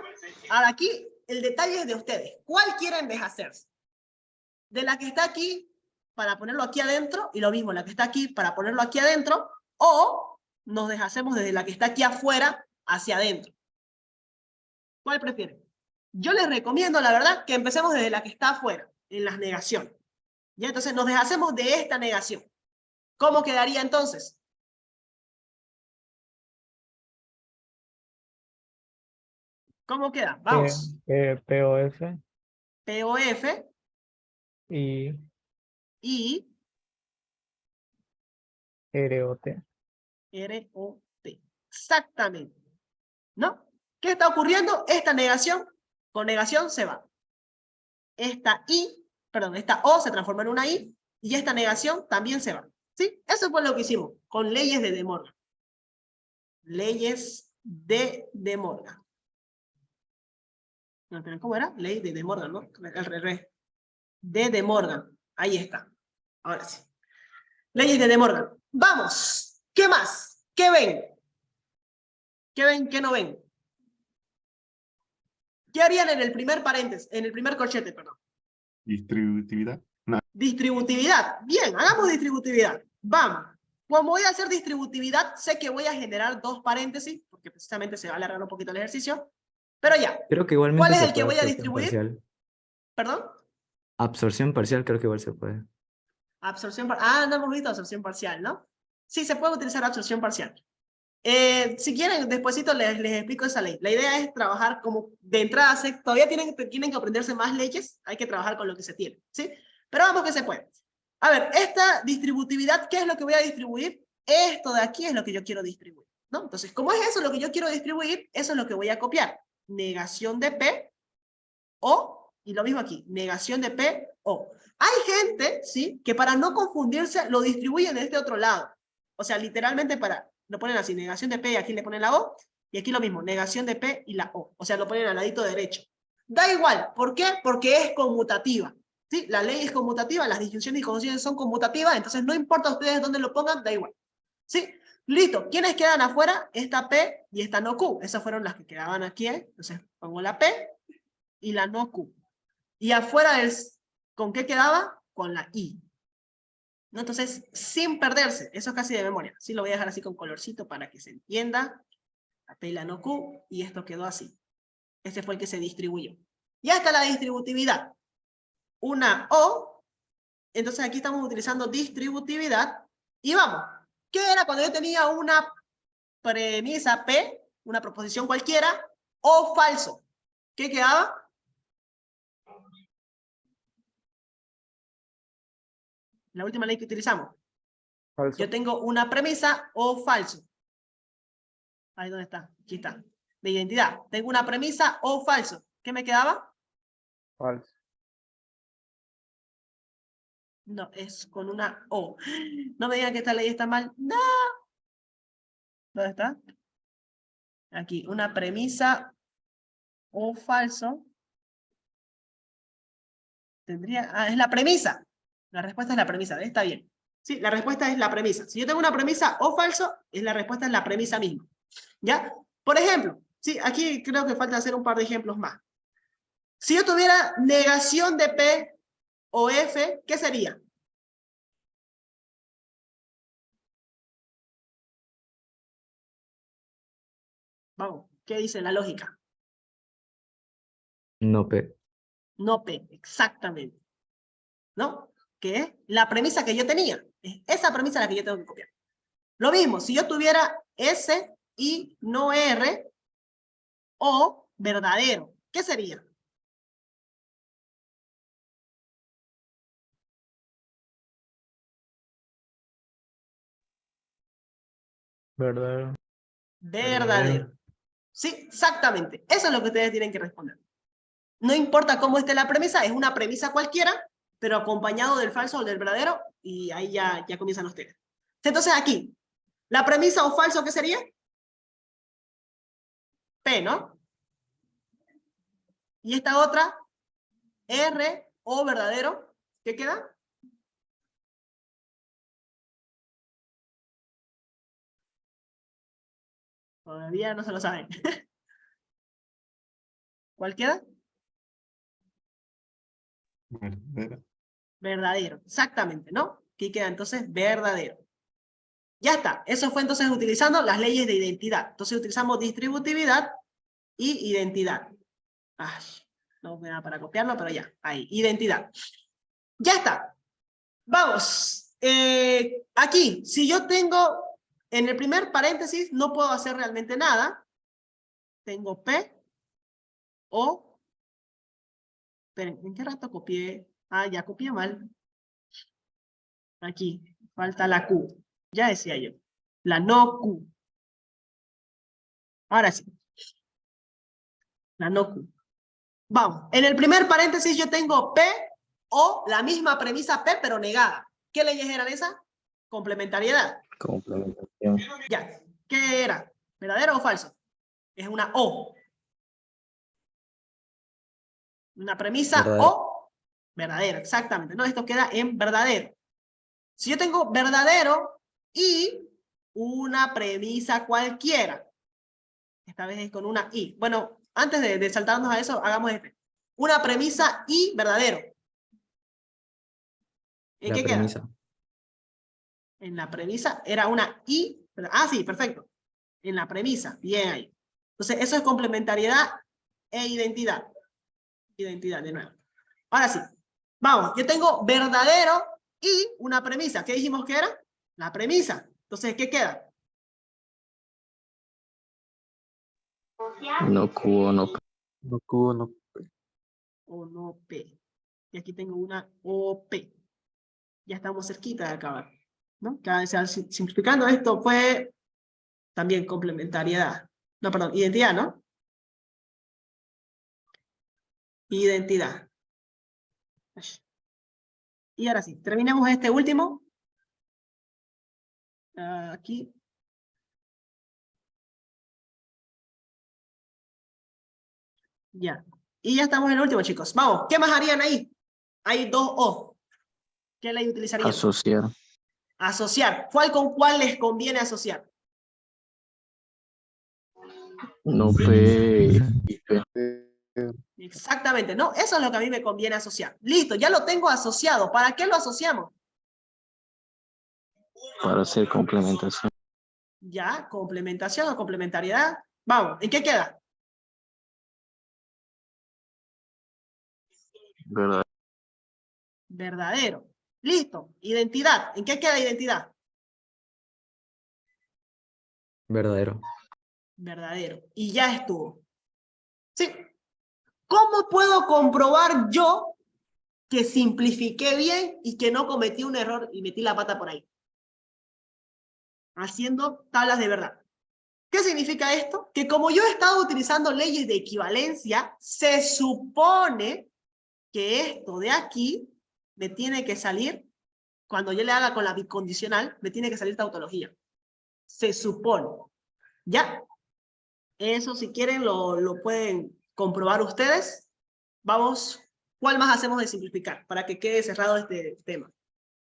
ahora aquí el detalle es de ustedes. ¿Cuál quieren deshacerse? De la que está aquí para ponerlo aquí adentro, y lo mismo, la que está aquí para ponerlo aquí adentro, o nos deshacemos desde la que está aquí afuera hacia adentro. ¿Cuál prefieren? Yo les recomiendo, la verdad, que empecemos desde la que está afuera, en las negaciones. ¿Ya? Entonces nos deshacemos de esta negación. ¿Cómo quedaría entonces? ¿Cómo queda? Vamos. POF POF y y ROT. ROT. Exactamente. ¿No? ¿Qué está ocurriendo? Esta negación, con negación se va. Esta O se transforma en una I, y esta negación también se va. ¿Sí? Eso fue lo que hicimos con leyes de De Morgan. Leyes de De Morgan. No, pero ¿cómo era? Ley de De Morgan, ¿no? Al revés. De De Morgan. Ahí está. Ahora sí. Leyes de De Morgan. Vamos. ¿Qué más? ¿Qué ven? ¿Qué ven? ¿Qué no ven? ¿Qué harían en el primer paréntesis? En el primer corchete, perdón. Distributividad. No. Distributividad. Bien, hagamos distributividad. Vamos. Como voy a hacer distributividad, sé que voy a generar 2 paréntesis, porque precisamente se va a alargar un poquito el ejercicio. Pero ya. Creo que igualmente ¿Cuál es se el que puede voy a absorción distribuir? parcial. ¿Perdón? Absorción parcial creo que igual se puede. Absorción parcial. Ah, no hemos visto absorción parcial, ¿no? Sí, se puede utilizar absorción parcial. Si quieren, despuesito les explico esa ley. La idea es trabajar como de entrada, todavía tienen que aprenderse más leyes, hay que trabajar con lo que se tiene, ¿sí? Pero vamos que se puede. A ver, esta distributividad, ¿qué es lo que voy a distribuir? Esto de aquí es lo que yo quiero distribuir, ¿no? Entonces, como es eso lo que yo quiero distribuir, eso es lo que voy a copiar. Negación de P o Y lo mismo aquí, negación de P, O. Hay gente, ¿sí? Que para no confundirse lo distribuyen de este otro lado. O sea, literalmente lo ponen así, negación de P y aquí le ponen la O. Y aquí lo mismo, negación de P y la O. O sea, lo ponen al ladito derecho. Da igual, ¿por qué? Porque es conmutativa. ¿Sí? La ley es conmutativa, las disyunciones y conjunciones son conmutativas, entonces no importa a ustedes dónde lo pongan, da igual. ¿Sí? Listo. ¿Quiénes quedan afuera? Esta P y esta no Q. Esas fueron las que quedaban aquí. Entonces pongo la P y la no Q. Y afuera ¿con qué quedaba? Con la I. ¿No? Entonces, sin perderse. Eso es casi de memoria. Sí, lo voy a dejar así con colorcito para que se entienda. La P y la no Q. Y esto quedó así. Este fue el que se distribuyó. Ya está la distributividad. Una O. Entonces aquí estamos utilizando distributividad. Y vamos. ¿Qué era cuando yo tenía una premisa P, una proposición cualquiera, o falso? ¿Qué quedaba? La última ley que utilizamos. Falso. Yo tengo una premisa o falso. Ahí dónde está. Aquí está. De identidad. Tengo una premisa o falso. ¿Qué me quedaba? Falso. No, es con una O. No me digan que esta ley está mal. No. ¿Dónde está? Aquí. Una premisa o falso. Es la premisa. La respuesta es la premisa. Está bien. Sí, la respuesta es la premisa. Si yo tengo una premisa o falso, la respuesta es la premisa misma. ¿Ya? Por ejemplo, sí, aquí creo que falta hacer un par de ejemplos más. Si yo tuviera negación de P o F, ¿qué sería? Vamos, ¿qué dice la lógica? No P. No P, exactamente. ¿No? ¿Qué es? La premisa que yo tenía. Es esa premisa la que yo tengo que copiar. Lo mismo, si yo tuviera S y no R o verdadero, ¿qué sería? Verdadero. Verdadero. Sí, exactamente. Eso es lo que ustedes tienen que responder. No importa cómo esté la premisa, es una premisa cualquiera, pero acompañado del falso o del verdadero, y ahí ya comienzan ustedes. Entonces aquí, la premisa o falso, ¿qué sería? P, ¿no? Y esta otra, R o verdadero, ¿qué queda? Todavía no se lo saben. ¿Cuál queda? Verdadero. Verdadero, exactamente, ¿no? Aquí queda entonces verdadero. Ya está, eso fue entonces utilizando las leyes de identidad. Entonces utilizamos distributividad y identidad. Ay, no me da para copiarlo, pero ya, ahí, identidad. Ya está. Vamos. Aquí, si yo tengo, en el primer paréntesis, no puedo hacer realmente nada. Tengo P, O. Esperen, ¿en qué rato copié? Ah, ya copié mal. Aquí, falta la Q. Ya decía yo. La no Q. Ahora sí. La no Q. Vamos. En el primer paréntesis yo tengo P o la misma premisa P, pero negada. ¿Qué leyes eran esas? Complementariedad. Complementación. Ya. ¿Qué era? ¿Verdadero o falso? Es una O. Una premisa Verdadero. O verdadero. Exactamente. ¿No? Esto queda en verdadero. Si yo tengo verdadero y una premisa cualquiera. Esta vez es con una I. Bueno, antes de saltarnos a eso, hagamos este. Una premisa y verdadero. ¿En La qué queda? premisa. En la premisa era una I. Ah, sí, perfecto. En la premisa. Bien ahí. Entonces, eso es complementariedad e identidad. Identidad, de nuevo. Ahora sí. Vamos, yo tengo verdadero y una premisa. ¿Qué dijimos que era? La premisa. Entonces, ¿qué queda? No cubo, no. No cubo, no. O no P. Y aquí tengo una OP. Ya estamos cerquita de acabar, ¿no? Cada vez se va simplificando. Esto fue también complementariedad. No, perdón, identidad, ¿no? Identidad. Y ahora sí, terminemos este último. Aquí. Ya. Y ya estamos en el último, chicos. Vamos, ¿qué más harían ahí? Hay dos O. ¿Qué ley utilizarían? Asociar. Asociar. ¿Cuál con cuál les conviene asociar? No P y P. Exactamente, ¿no? Eso es lo que a mí me conviene asociar. Listo, ya lo tengo asociado. ¿Para qué lo asociamos? Para hacer complementación. Ya, complementación o complementariedad. Vamos, ¿en qué queda? ¿Verdad? Verdadero. Listo. Identidad. ¿En qué queda identidad? Verdadero. Verdadero. Y ya estuvo. ¿Sí? ¿Cómo puedo comprobar yo que simplifiqué bien y que no cometí un error y metí la pata por ahí? Haciendo tablas de verdad. ¿Qué significa esto? Que como yo he estado utilizando leyes de equivalencia, se supone que esto de aquí me tiene que salir, cuando yo le haga con la bicondicional, me tiene que salir tautología. Se supone. ¿Ya? Eso si quieren lo pueden comprobar ustedes. Vamos, ¿cuál más hacemos de simplificar? Para que quede cerrado este tema.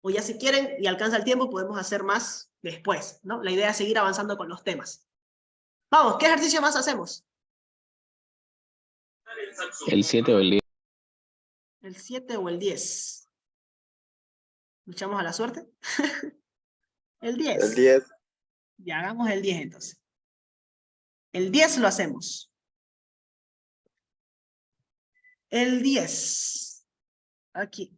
O ya si quieren y alcanza el tiempo, podemos hacer más después, ¿no? La idea es seguir avanzando con los temas. Vamos, ¿qué ejercicio más hacemos? El 7 o el 10. ¿El 7 o el 10? ¿Luchamos a la suerte? El 10. El 10. Y hagamos el 10 entonces. El 10 lo hacemos. El 10. Aquí.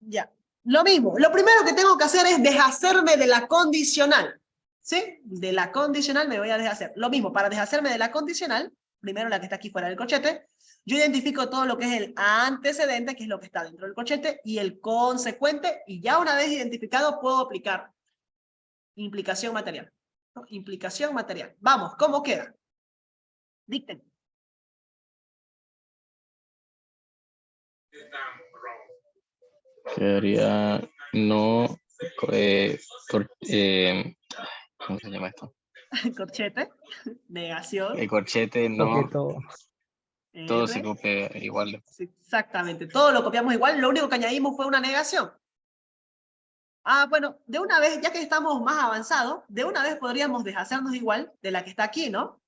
Ya. Lo mismo. Lo primero que tengo que hacer es deshacerme de la condicional. ¿Sí? De la condicional me voy a deshacer. Lo mismo, para deshacerme de la condicional, primero la que está aquí fuera del corchete, yo identifico todo lo que es el antecedente, que es lo que está dentro del corchete, y el consecuente, y ya una vez identificado puedo aplicar implicación material. ¿No? Implicación material. Vamos, ¿cómo queda? Dicten. Quedaría no. ¿Cómo se llama esto? Corchete, negación, El corchete Copie no. todo. Todo R. se copia igual. Sí, exactamente, todo lo copiamos igual, lo único que añadimos fue una negación. Ah, bueno, de una vez, ya que estamos más avanzados, de una vez podríamos deshacernos igual de la que está aquí, ¿no?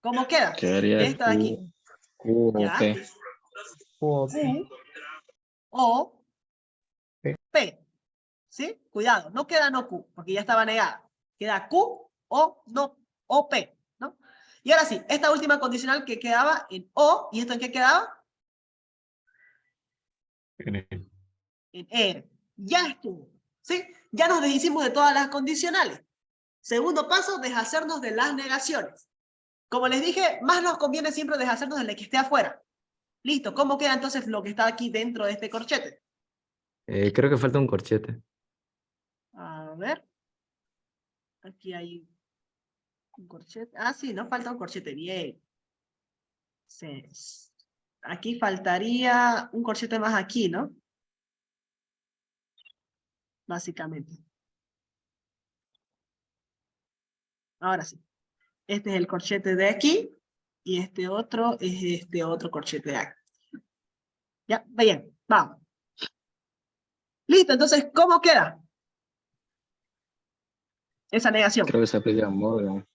¿Cómo queda? Quedaría De esta de aquí. Q o ¿Ya? P. Q o P. P. ¿Sí? Cuidado, no queda no Q, porque ya estaba negada. Queda Q o no, o P, ¿no? Y ahora sí, esta última condicional que quedaba en O, ¿y esto en qué quedaba? En En R. Ya estuvo, ¿sí? Ya nos deshicimos de todas las condicionales. Segundo paso, deshacernos de las negaciones. Como les dije, más nos conviene siempre deshacernos de la que esté afuera. Listo, ¿cómo queda entonces lo que está aquí dentro de este corchete? Creo que falta un corchete. A ver. Aquí hay un corchete. Ah, sí, nos falta un corchete. Bien. Sí. Aquí faltaría un corchete más aquí, ¿no? Básicamente. Ahora sí. Este es el corchete de aquí. Y este otro es este otro corchete de aquí. Ya, bien, vamos. Listo, entonces, ¿cómo queda esa negación? Creo que se aplica a Morgan.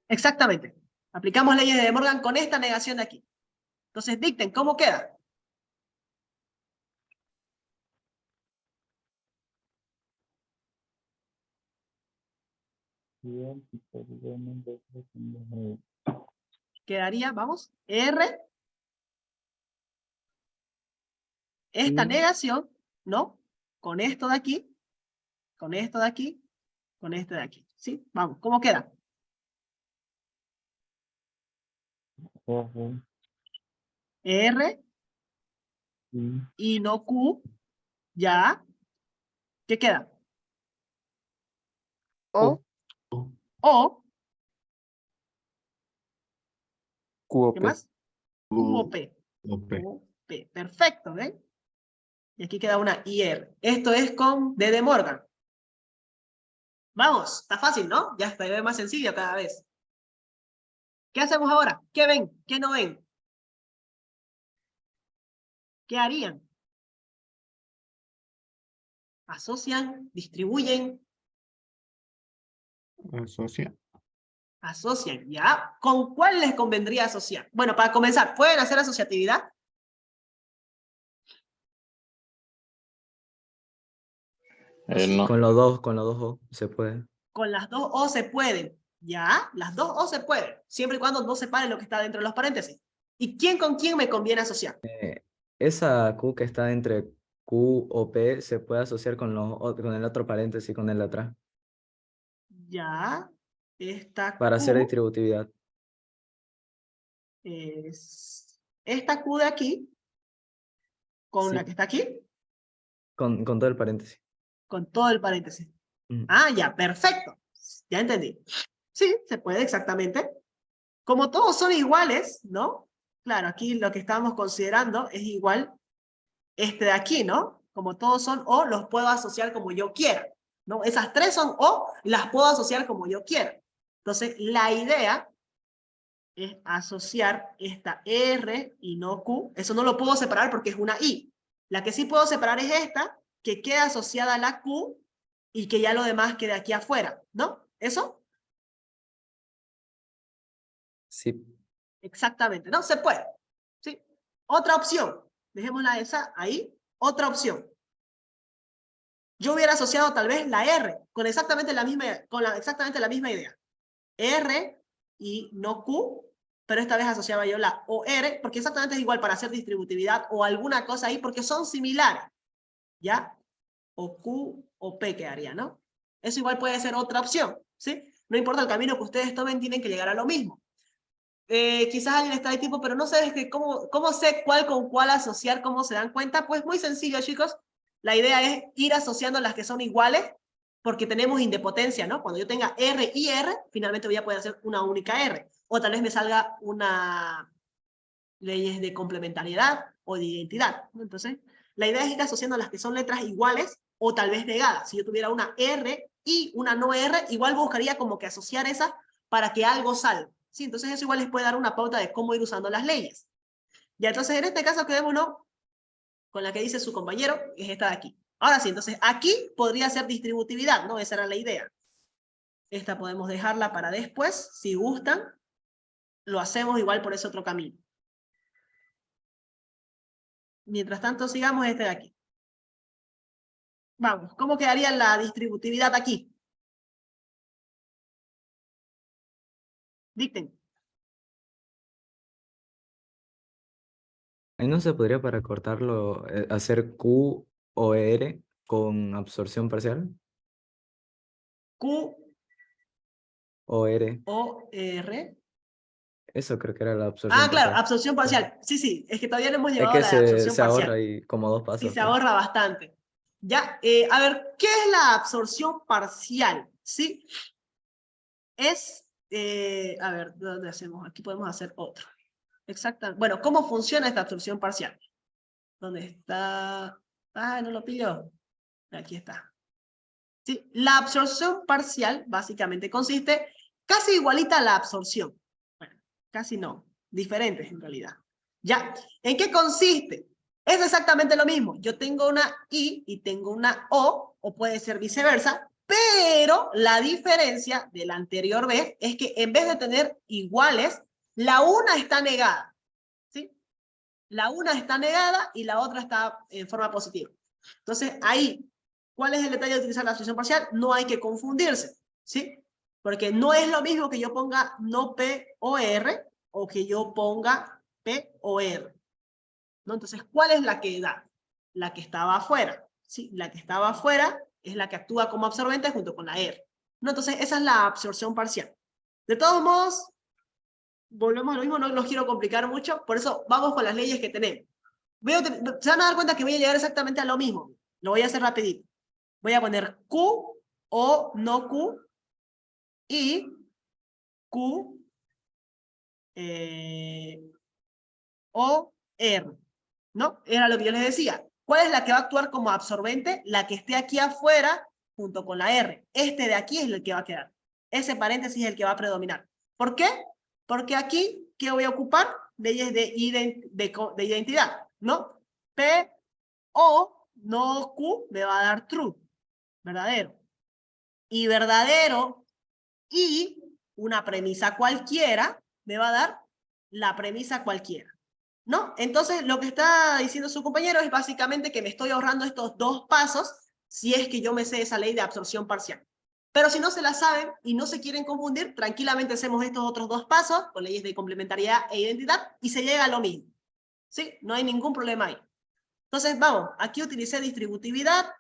Exactamente. Aplicamos leyes de Morgan con esta negación de aquí. Entonces, dicten, ¿cómo queda? Quedaría, vamos, R, esta negación, ¿no? Con esto de aquí, con esto de aquí, con esto de aquí. ¿Sí? Vamos, ¿cómo queda? R y no Q, ya. ¿Qué queda? O. O, Q o ¿qué P. más? Q o P. OP. O, P. Perfecto, ¿ven? Y aquí queda una IR. Esto es con D de Morgan. Vamos, está fácil, ¿no? Ya está, es más sencillo cada vez. ¿Qué hacemos ahora? ¿Qué ven? ¿Qué no ven? ¿Qué harían? Asocian, distribuyen, Asocia. asocian, ¿ya? ¿Con cuál les convendría asociar? Bueno, para comenzar, ¿pueden hacer asociatividad? No. Con los dos O se puede. Con las dos O se pueden, ¿ya? Las dos O se pueden, siempre y cuando no separen lo que está dentro de los paréntesis. ¿Y quién con quién me conviene asociar? Esa Q que está entre Q o P se puede asociar con, con el otro paréntesis, con el de atrás, Ya, esta para hacer Q distributividad. es esta Q de aquí, con la Sí, que está aquí, con todo el paréntesis. con todo el paréntesis. Mm. Ah, ya, perfecto. Ya entendí. Sí, se puede exactamente. Como todos son iguales, ¿no? Claro, aquí lo que estamos considerando es igual este de aquí, ¿no? Como todos son O, los puedo asociar como yo quiera, ¿no? Esas tres son O, las puedo asociar como yo quiera. Entonces, la idea es asociar esta R y no Q. Eso no lo puedo separar porque es una I. La que sí puedo separar es esta, que queda asociada a la Q y que ya lo demás quede aquí afuera, ¿no? ¿Eso? Sí, Exactamente, ¿no? Se puede. ¿Sí? Otra opción. Dejémosla esa ahí. Otra opción. Yo hubiera asociado tal vez la R con exactamente la misma, exactamente la misma idea. R y no Q, pero esta vez asociaba yo la OR, porque exactamente es igual para hacer distributividad o alguna cosa ahí, porque son similares, ¿ya? O Q o P quedaría, ¿no? Eso igual puede ser otra opción, ¿sí? No importa el camino que ustedes tomen, tienen que llegar a lo mismo. Quizás alguien está de tipo, pero no sabes que cómo sé cuál con cuál asociar, cómo se dan cuenta. Pues muy sencillo, chicos. La idea es ir asociando las que son iguales, porque tenemos independencia, ¿no? Cuando yo tenga R y R, finalmente voy a poder hacer una única R. O tal vez me salga una leyes de complementariedad o de identidad, ¿no? Entonces, la idea es ir asociando las que son letras iguales o tal vez negadas. Si yo tuviera una R y una no R, igual buscaría como que asociar esas para que algo salga. Sí, entonces eso igual les puede dar una pauta de cómo ir usando las leyes. Ya, entonces en este caso quedémonos con la que dice su compañero, que es esta de aquí. Ahora sí, entonces aquí podría ser distributividad, ¿no? Esa era la idea. Esta podemos dejarla para después, si gustan, lo hacemos igual por ese otro camino. Mientras tanto, sigamos este de aquí. Vamos, ¿cómo quedaría la distributividad aquí? Dicten. Ahí no se podría para cortarlo, hacer Q o R con absorción parcial. Q, O R, O, R. eso creo que era la Ah, absorción claro, parcial. absorción parcial. Sí, sí, es que todavía no hemos Es llevado a que la absorción se ahorra parcial. ahí como dos Sí, pasos, se pues. ahorra bastante. Ya, a ver, ¿qué es la absorción parcial? ¿Sí? Es, a ver, ¿dónde hacemos? Aquí podemos hacer otra. Exacto. Bueno, ¿cómo funciona esta absorción parcial? ¿Dónde está? Ah, no lo pillo. Aquí está. ¿Sí? La absorción parcial básicamente consiste casi igualita a la absorción. Bueno, casi no, diferentes en realidad. ¿Ya? ¿En qué consiste? Es exactamente lo mismo. Yo tengo una I y tengo una o puede ser viceversa, pero la diferencia de la anterior vez es que en vez de tener iguales, la una está negada. ¿Sí? La una está negada y la otra está en forma positiva. Entonces, ahí, ¿cuál es el detalle de utilizar la absorción parcial? No hay que confundirse, ¿sí? Porque no es lo mismo que yo ponga no P o R o que yo ponga P o R, ¿no? Entonces, ¿cuál es la que da? La que estaba afuera, ¿sí? La que estaba afuera es la que actúa como absorbente junto con la R, ¿no? Entonces, esa es la absorción parcial. De todos modos, volvemos a lo mismo, no los quiero complicar mucho, por eso vamos con las leyes que tenemos. Se van a dar cuenta que voy a llegar exactamente a lo mismo. Lo voy a hacer rapidito. Voy a poner Q o no Q y Q o R. ¿no? Era lo que yo les decía. ¿Cuál es la que va a actuar como absorbente? La que esté aquí afuera junto con la R. Este de aquí es el que va a quedar. Ese paréntesis es el que va a predominar. ¿Por qué? Porque aquí, ¿qué voy a ocupar? Leyes de identidad, ¿no? P, O, no Q, me va a dar true, verdadero. Y verdadero y una premisa cualquiera me va a dar la premisa cualquiera, ¿no? Entonces, lo que está diciendo su compañero es básicamente que me estoy ahorrando estos dos pasos si es que yo me sé esa ley de absorción parcial. Pero si no se la saben y no se quieren confundir, tranquilamente hacemos estos otros dos pasos con leyes de complementariedad e identidad y se llega a lo mismo. ¿Sí? No hay ningún problema ahí. Entonces, vamos, aquí utilicé distributividad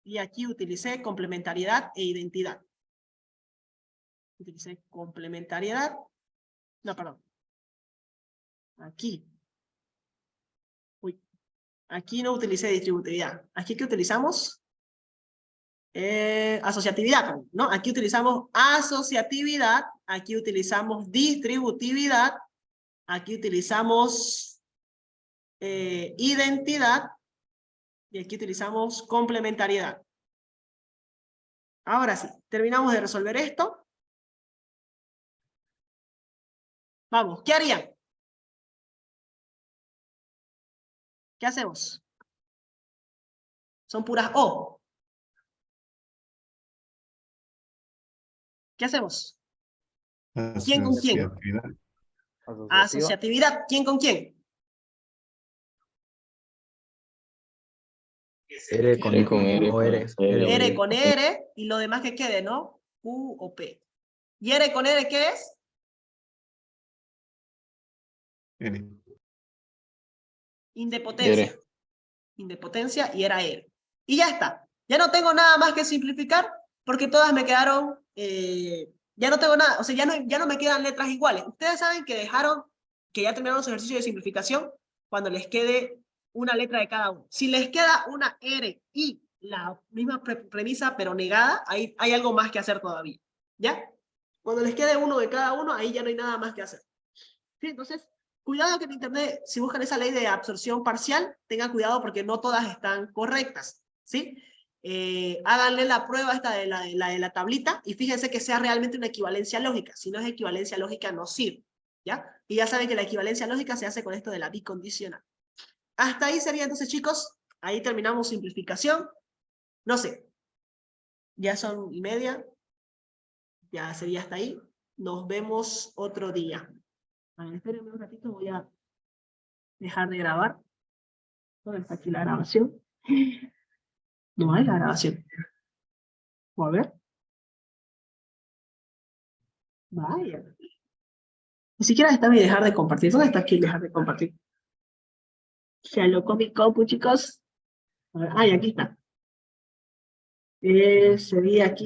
y aquí utilicé complementariedad e identidad. Utilicé complementariedad. No, perdón. Aquí. Uy. Aquí no utilicé distributividad. ¿Aquí qué utilizamos? Asociatividad, ¿no? Aquí utilizamos asociatividad, aquí utilizamos distributividad, aquí utilizamos identidad y aquí utilizamos complementariedad. Ahora sí, terminamos de resolver esto. Vamos, ¿qué harían? ¿Qué hacemos? Son puras O. ¿Qué hacemos? ¿Quién con quién? Asociatividad. Asociatividad. ¿Quién con quién? R con R con R, o R. R con R y lo demás que quede, ¿no? Q o P. ¿Y R con R qué es? N. Indepotencia. R. Indepotencia y era R. Y ya está. Ya no tengo nada más que simplificar porque todas me quedaron, ya no tengo nada, o sea, ya no me quedan letras iguales. Ustedes saben que que ya terminaron los ejercicios de simplificación cuando les quede una letra de cada uno. Si les queda una R y la misma premisa pero negada, ahí hay algo más que hacer todavía. ¿Ya? Cuando les quede uno de cada uno, ahí ya no hay nada más que hacer. ¿Sí? Entonces, cuidado que en internet, si buscan esa ley de absorción parcial, tengan cuidado porque no todas están correctas, ¿sí? Háganle la prueba esta de la tablita y fíjense que sea realmente una equivalencia lógica. Si no es equivalencia lógica, no sirve, ¿ya? Y ya saben que la equivalencia lógica se hace con esto de la bicondicional. Hasta ahí sería entonces, chicos, ahí terminamos simplificación. No sé, ya son 1:30, ya sería hasta ahí. Nos vemos otro día. A ver, espérenme un ratito, voy a dejar de grabar. ¿Dónde está aquí la grabación? No hay la grabación. A ver. Vaya. Ni siquiera está mi dejar de compartir. ¿Dónde está aquí el dejar de compartir? Se alocó mi compu, chicos. A ver, ay, aquí está. Sería aquí.